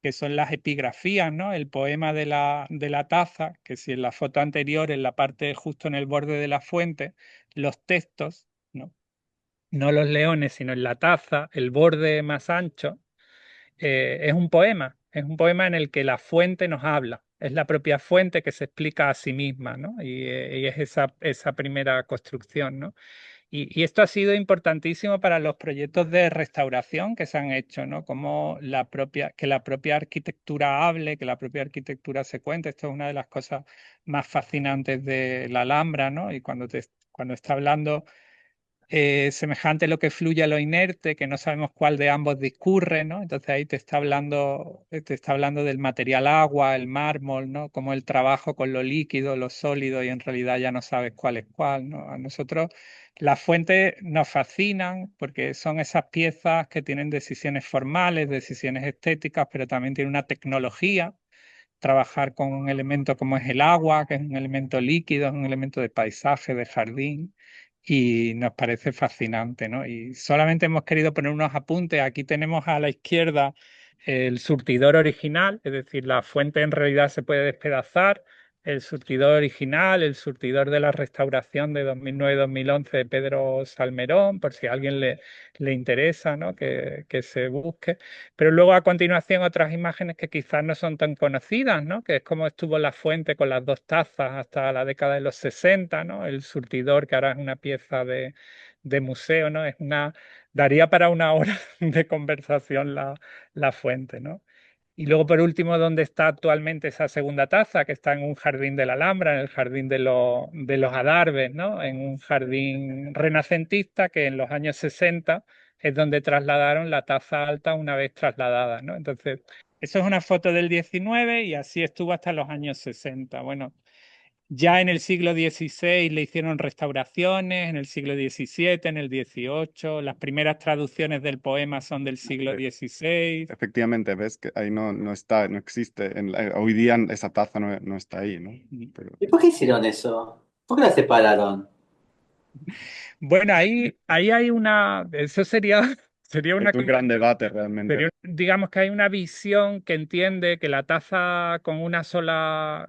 que son las epigrafías, ¿no? El poema de la taza, que si en la foto anterior, en la parte justo en el borde de la fuente, los textos, ¿no? No los leones, sino en la taza, el borde más ancho, es un poema en el que la fuente nos habla, es la propia fuente que se explica a sí misma, ¿no? Y es esa primera construcción, ¿no? Y esto ha sido importantísimo para los proyectos de restauración que se han hecho, ¿no? Como que la propia arquitectura hable, que la propia arquitectura se cuente. Esto es una de las cosas más fascinantes de la Alhambra, ¿no? Y cuando está hablando semejante lo que fluye a lo inerte, que no sabemos cuál de ambos discurre, ¿no? Entonces ahí te está hablando del material agua, el mármol, ¿no? Como el trabajo con lo líquido, lo sólido, y en realidad ya no sabes cuál es cuál, ¿no? A nosotros las fuentes nos fascinan porque son esas piezas que tienen decisiones formales, decisiones estéticas, pero también tienen una tecnología. Trabajar con un elemento como es el agua, que es un elemento líquido, es un elemento de paisaje, de jardín, y nos parece fascinante, ¿no? Y solamente hemos querido poner unos apuntes. Aquí tenemos a la izquierda el surtidor original, es decir, la fuente en realidad se puede despedazar. El surtidor original, el surtidor de la restauración de 2009-2011 de Pedro Salmerón, por si a alguien le interesa, ¿no? Que se busque. Pero luego a continuación otras imágenes que quizás no son tan conocidas, ¿no? Que es como estuvo la fuente con las dos tazas hasta la década de los 60, ¿no? El surtidor, que ahora es una pieza de museo, ¿no? Daría para una hora de conversación la fuente, ¿no? Y luego, por último, ¿dónde está actualmente esa segunda taza? Que está en un jardín de la Alhambra, en el jardín de los Adarves, ¿no? En un jardín renacentista que en los años 60 es donde trasladaron la taza alta una vez trasladada, ¿no? Entonces, eso es una foto del 19 y así estuvo hasta los años 60. Bueno, ya en el siglo XVI le hicieron restauraciones, en el siglo XVII, en el XVIII. Las primeras traducciones del poema son del siglo XVI. Efectivamente, ves que ahí no está, no existe. Hoy día esa taza no está ahí, ¿no? Pero ¿Y por qué hicieron eso? ¿Por qué la separaron? Bueno, ahí hay eso sería, sería es una, un gran debate realmente. digamos que hay una visión que entiende que la taza con una sola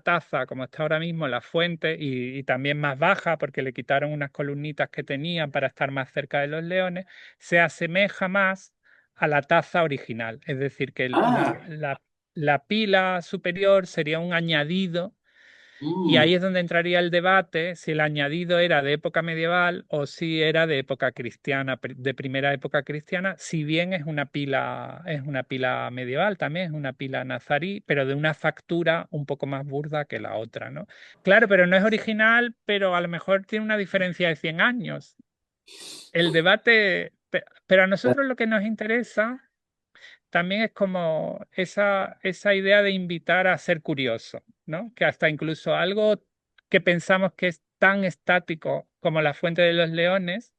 taza, como está ahora mismo la fuente, y también más baja, porque le quitaron unas columnitas que tenían para estar más cerca de los leones, se asemeja más a la taza original. Es decir, que Ah, la pila superior sería un añadido y ahí mm, es donde entraría el debate si el añadido era de época medieval o si era de época cristiana, de primera época cristiana, si bien es una pila medieval también, es una pila nazarí, pero de una factura un poco más burda que la otra, ¿no? Claro, pero no es original, pero a lo mejor tiene una diferencia de 100 años. El debate, pero a nosotros lo que nos interesa también es como esa idea de invitar a ser curioso, ¿no? Que hasta incluso algo que pensamos que es tan estático como la Fuente de los Leones,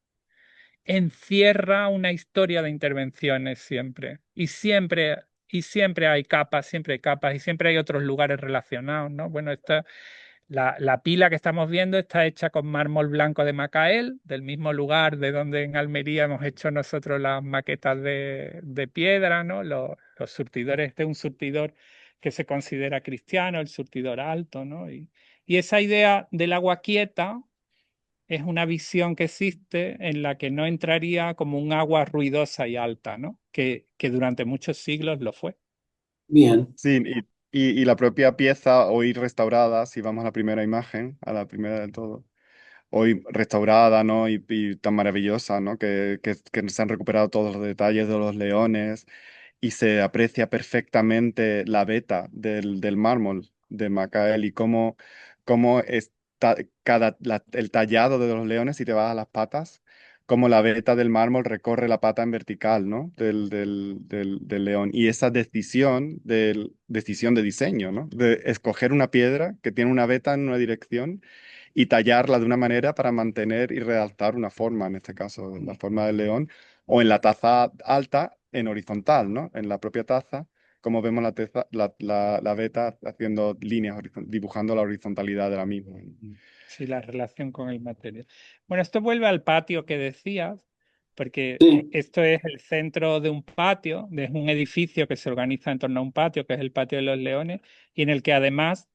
encierra una historia de intervenciones siempre. Y siempre hay capas, y siempre hay otros lugares relacionados, ¿no? Bueno, la pila que estamos viendo está hecha con mármol blanco de Macael, del mismo lugar de donde en Almería hemos hecho nosotros las maquetas de piedra, ¿no? Los surtidores, este es un surtidor que se considera cristiano, el surtidor alto, ¿no? Y esa idea del agua quieta es una visión que existe en la que no entraría como un agua ruidosa y alta, ¿no? Que durante muchos siglos lo fue. bien. Sí, y la propia pieza hoy restaurada, si vamos a la primera imagen, a la primera de todo, hoy restaurada, ¿no? Y tan maravillosa, ¿no? Que se han recuperado todos los detalles de los leones y se aprecia perfectamente la veta del mármol de Macael y cómo está el tallado de los leones, si te vas a las patas, cómo la veta del mármol recorre la pata en vertical, ¿no? Del león. Y esa decisión de diseño, ¿no? De escoger una piedra que tiene una veta en una dirección y tallarla de una manera para mantener y realzar una forma, en este caso la forma del león, o en la taza alta en horizontal, ¿no? En la propia taza, como vemos la veta haciendo líneas, dibujando la horizontalidad de la misma. Sí, la relación con el material. Bueno, esto vuelve al patio que decías, porque Sí. esto es el centro de un patio, es un edificio que se organiza en torno a un patio, que es el Patio de los Leones, y en el que además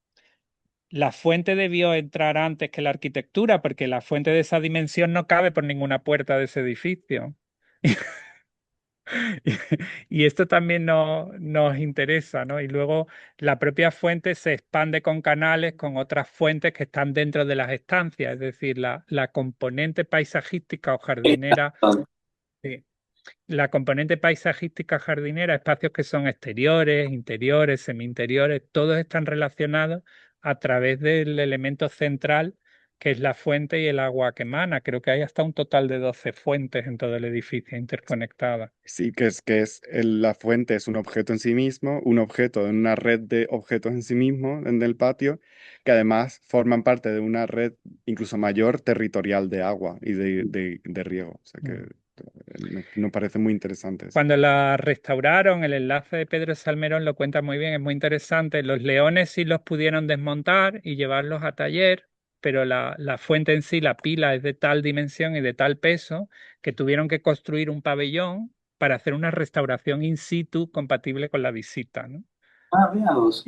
la fuente debió entrar antes que la arquitectura, porque la fuente de esa dimensión no cabe por ninguna puerta de ese edificio. Y esto también nos interesa, ¿no? Y luego la propia fuente se expande con canales, con otras fuentes que están dentro de las estancias, es decir, la componente paisajística o jardinera, Exacto. sí, la componente paisajística jardinera, espacios que son exteriores, interiores, semi-interiores, todos están relacionados a través del elemento central que es la fuente y el agua que emana. Creo que hay hasta un total de 12 fuentes en todo el edificio interconectadas. Sí, la fuente es un objeto en sí mismo, un objeto en una red de objetos en sí mismo en el patio, que además forman parte de una red incluso mayor territorial de agua y de riego. O sea que Mm. nos parece muy interesante eso. Cuando la restauraron, el enlace de Pedro Salmerón lo cuenta muy bien, es muy interesante. Los leones sí los pudieron desmontar y llevarlos a taller, pero la fuente en sí, la pila, es de tal dimensión y de tal peso que tuvieron que construir un pabellón para hacer una restauración in situ compatible con la visita, ¿no? Ah, mira vos.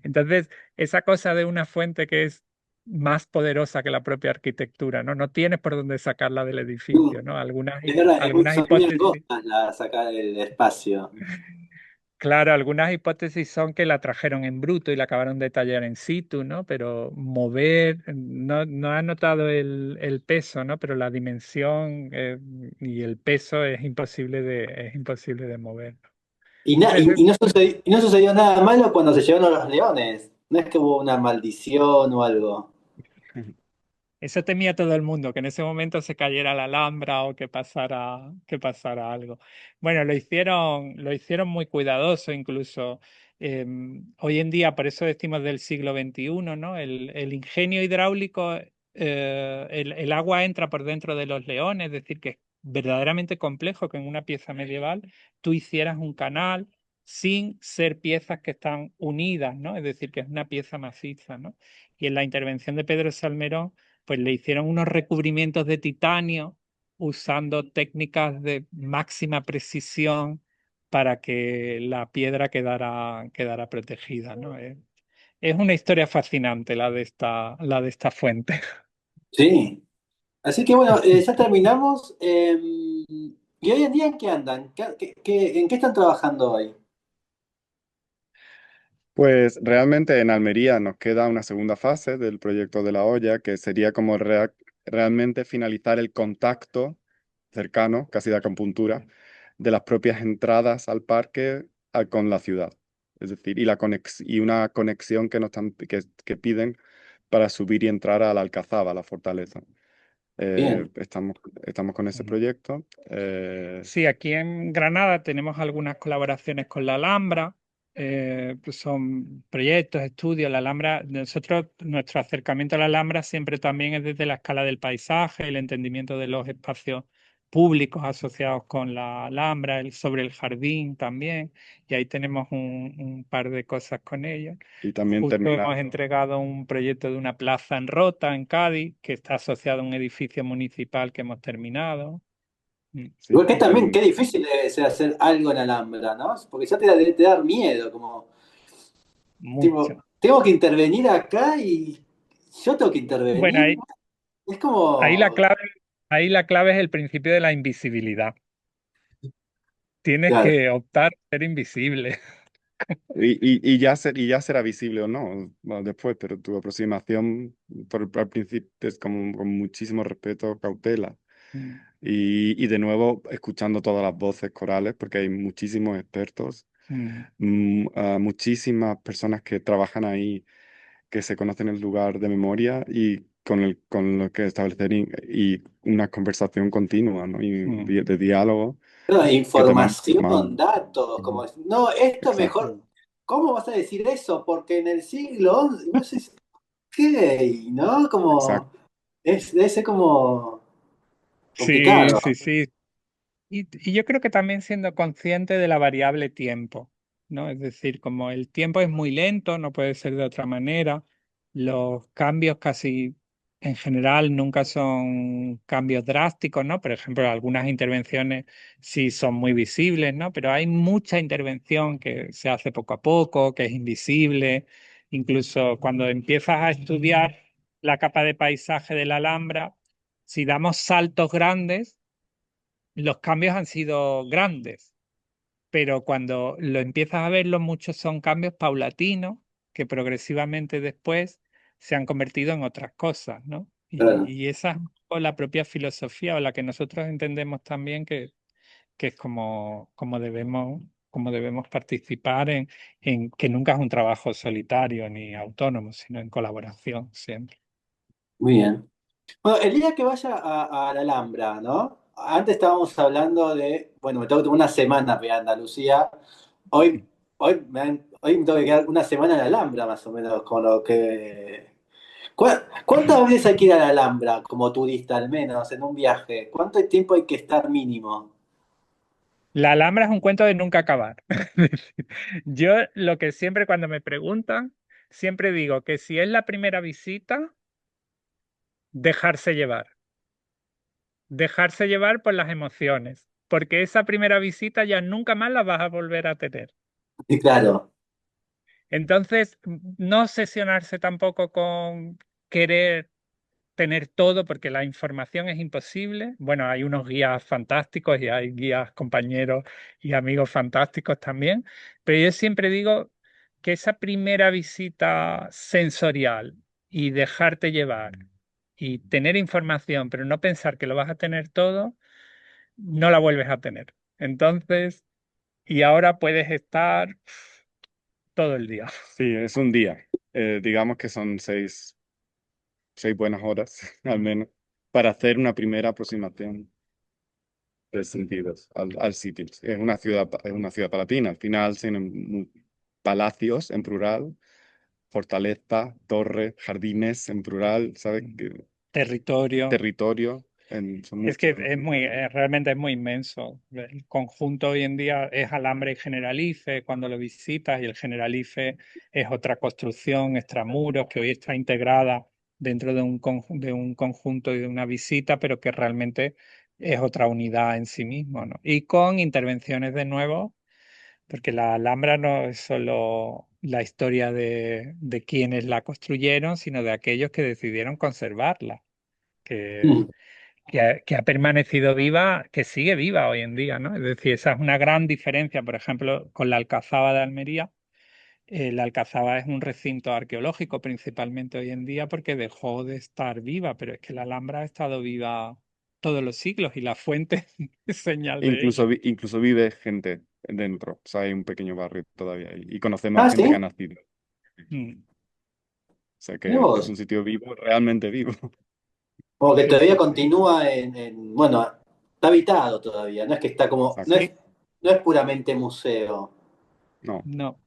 Entonces, esa cosa de una fuente que es más poderosa que la propia arquitectura, ¿no? No tienes por dónde sacarla del edificio, ¿no? Es verdad, Algunas son muy hipótesis. angostas las acá del espacio. Claro, algunas hipótesis son que la trajeron en bruto y la acabaron de tallar in situ, ¿no? Pero mover, no ha notado el peso, ¿no? Pero la dimensión y el peso es imposible de mover. Y, Entonces, y no sucedió nada malo cuando se llevaron a los leones. No es que hubo una maldición o algo. eso temía todo el mundo, que en ese momento se cayera la Alhambra o que pasara algo. Bueno, lo hicieron muy cuidadoso, incluso hoy en día, por eso decimos del siglo XXI, ¿no? El ingenio hidráulico, el agua entra por dentro de los leones, es decir, que es verdaderamente complejo que en una pieza medieval tú hicieras un canal sin ser piezas que están unidas, ¿no? Es decir, que es una pieza maciza, ¿no? Y en la intervención de Pedro Salmerón pues le hicieron unos recubrimientos de titanio usando técnicas de máxima precisión para que la piedra quedara protegida, ¿no? Es una historia fascinante la de esta fuente. Sí. Así que bueno, ya terminamos. ¿Y hoy en día en qué andan? En qué están trabajando hoy? Pues realmente en Almería nos queda una segunda fase del proyecto de la olla, que sería como realmente finalizar el contacto cercano, casi de acupuntura, de las propias entradas al parque con la ciudad. Es decir, y una conexión que piden para subir y entrar a la Alcazaba, a la fortaleza. Bien. Estamos con ese proyecto. Sí, aquí en Granada tenemos algunas colaboraciones con la Alhambra, pues son proyectos, estudios. La Alhambra, nuestro acercamiento a la Alhambra siempre también es desde la escala del paisaje, el entendimiento de los espacios públicos asociados con la Alhambra, sobre el jardín también, y ahí tenemos un par de cosas con ellos. y también Justo terminar. hemos entregado un proyecto de una plaza en Rota, en Cádiz, que está asociado a un edificio municipal que hemos terminado. Mm. Igual Sí, que también, qué difícil debe ser hacer algo en Alhambra, ¿no? Porque ya te da miedo, como, Mucho. tipo, tengo que intervenir acá y yo tengo que Bueno, intervenir. Es ahí la como, clave, ahí la clave es el principio de la invisibilidad. Tienes claro, que optar por ser invisible. y ya será visible o no, bueno, después, pero tu aproximación al principio es como con muchísimo respeto, cautela. mm, Y de nuevo, escuchando todas las voces corales, porque hay muchísimos expertos, mm, muchísimas personas que trabajan ahí, que se conocen el lugar de memoria y con lo que establecer y una conversación continua, ¿no? Y mm, de diálogo No, que te van información, informando. datos, como Ujú. decir, no, esto Exacto, mejor, ¿cómo vas a decir eso? Porque en el siglo XI, y vos decís, ¿qué? ¿No? Como, exacto. debe ser como sí, complicado. sí, sí. Y yo creo que también siendo consciente de la variable tiempo, ¿no? Es decir, como el tiempo es muy lento, no puede ser de otra manera, los cambios casi en general nunca son cambios drásticos, ¿no? Por ejemplo, algunas intervenciones sí son muy visibles, ¿no? Pero hay mucha intervención que se hace poco a poco, que es invisible. Incluso cuando empiezas a estudiar la capa de paisaje de la Alhambra, si damos saltos grandes, los cambios han sido grandes, pero cuando lo empiezas a verlo, muchos son cambios paulatinos que progresivamente después se han convertido en otras cosas, ¿no? Claro. Y esa es un poco la propia filosofía o la que nosotros entendemos también que es como debemos participar en que nunca es un trabajo solitario ni autónomo, sino en colaboración siempre. Muy bien. Bueno, el día que vaya a la Alhambra, ¿no? Antes estábamos hablando de, bueno, me tengo que tomar una semana para ir a Andalucía. Hoy me tengo que quedar una semana en la Alhambra, más o menos, con lo que... ¿Cuántas veces hay que ir a la Alhambra como turista, al menos, en un viaje? ¿Cuánto tiempo hay que estar mínimo? La Alhambra es un cuento de nunca acabar. Yo lo que siempre cuando me preguntan, siempre digo que si es la primera visita, dejarse llevar por las emociones, porque esa primera visita ya nunca más la vas a volver a tener. Y claro, Entonces, no obsesionarse tampoco con querer tener todo porque la información es imposible. Bueno, hay unos guías fantásticos y hay guías compañeros y amigos fantásticos también, pero yo siempre digo que esa primera visita sensorial y dejarte llevar y tener información, pero no pensar que lo vas a tener todo, no la vuelves a tener. Entonces, y ahora puedes estar todo el día. Sí, es un día. Digamos que son seis buenas horas, al menos, para hacer una primera aproximación de sentidos al sitio. Es una ciudad palatina. Al final tienen palacios en plural, fortaleza, torre, jardines en plural, ¿sabes? Territorio. Territorio, son Es que muchos. realmente es muy inmenso. El conjunto hoy en día es Alambre y Generalife cuando lo visitas y el Generalife es otra construcción, extramuros, que hoy está integrada dentro de de un conjunto y de una visita, pero que realmente es otra unidad en sí mismo, ¿no? Y con intervenciones de nuevo, porque la Alhambra no es solo la historia de quienes la construyeron, sino de aquellos que decidieron conservarla, que mm, que ha permanecido viva, que sigue viva hoy en día, ¿no? Es decir, esa es una gran diferencia, por ejemplo, con la Alcazaba de Almería. La Alcazaba es un recinto arqueológico principalmente hoy en día porque dejó de estar viva, pero es que la Alhambra ha estado viva todos los siglos y la fuente es señal de ello. Incluso vive gente dentro, o sea, hay un pequeño barrio todavía y conocemos a ah, gente que ha sí, nacido. Mm. O sea, mirá que es vos. un sitio vivo, realmente vivo. Como que Sí, todavía sí, sí. continúa bueno, está habitado todavía, no es que está como, Exacto. Sí, no es puramente museo. No, no.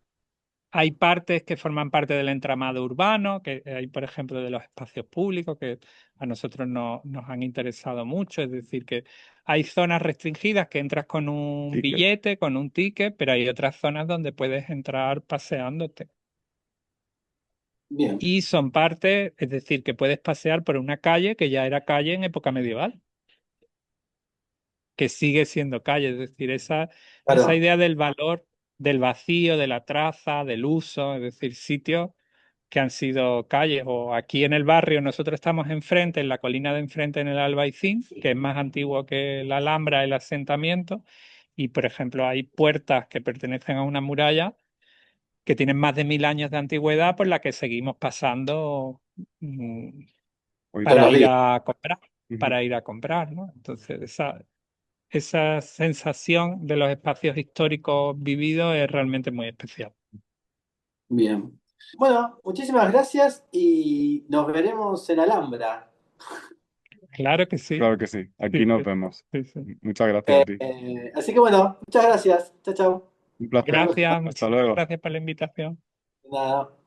Hay partes que forman parte del entramado urbano, que hay, por ejemplo, de los espacios públicos, que a nosotros nos han interesado mucho. Es decir, que hay zonas restringidas que entras con un ticket. billete, con un ticket, pero hay otras zonas donde puedes entrar paseándote. Bien, Y son partes, es decir, que puedes pasear por una calle que ya era calle en época medieval, que sigue siendo calle. Es decir, esa claro. idea del valor del vacío, de la traza, del uso, es decir, sitios que han sido calles o aquí en el barrio, nosotros estamos enfrente, en la colina de enfrente en el Albaicín, que es más antiguo que la Alhambra, el asentamiento, y por ejemplo hay puertas que pertenecen a una muralla que tienen más de 1000 años de antigüedad por la que seguimos pasando mm, Todos para los ir días. a comprar. para ir a comprar, ¿no? Entonces, esa sensación de los espacios históricos vividos es realmente muy especial. Bien. Bueno, muchísimas gracias y nos veremos en Alhambra. Claro que sí. Claro que sí. Aquí Sí, nos sí, vemos. sí, sí. Muchas gracias a ti. Así que bueno, muchas gracias. Chao, chao. Un placer. Gracias, Hasta muchísimas luego. gracias por la invitación. Nada.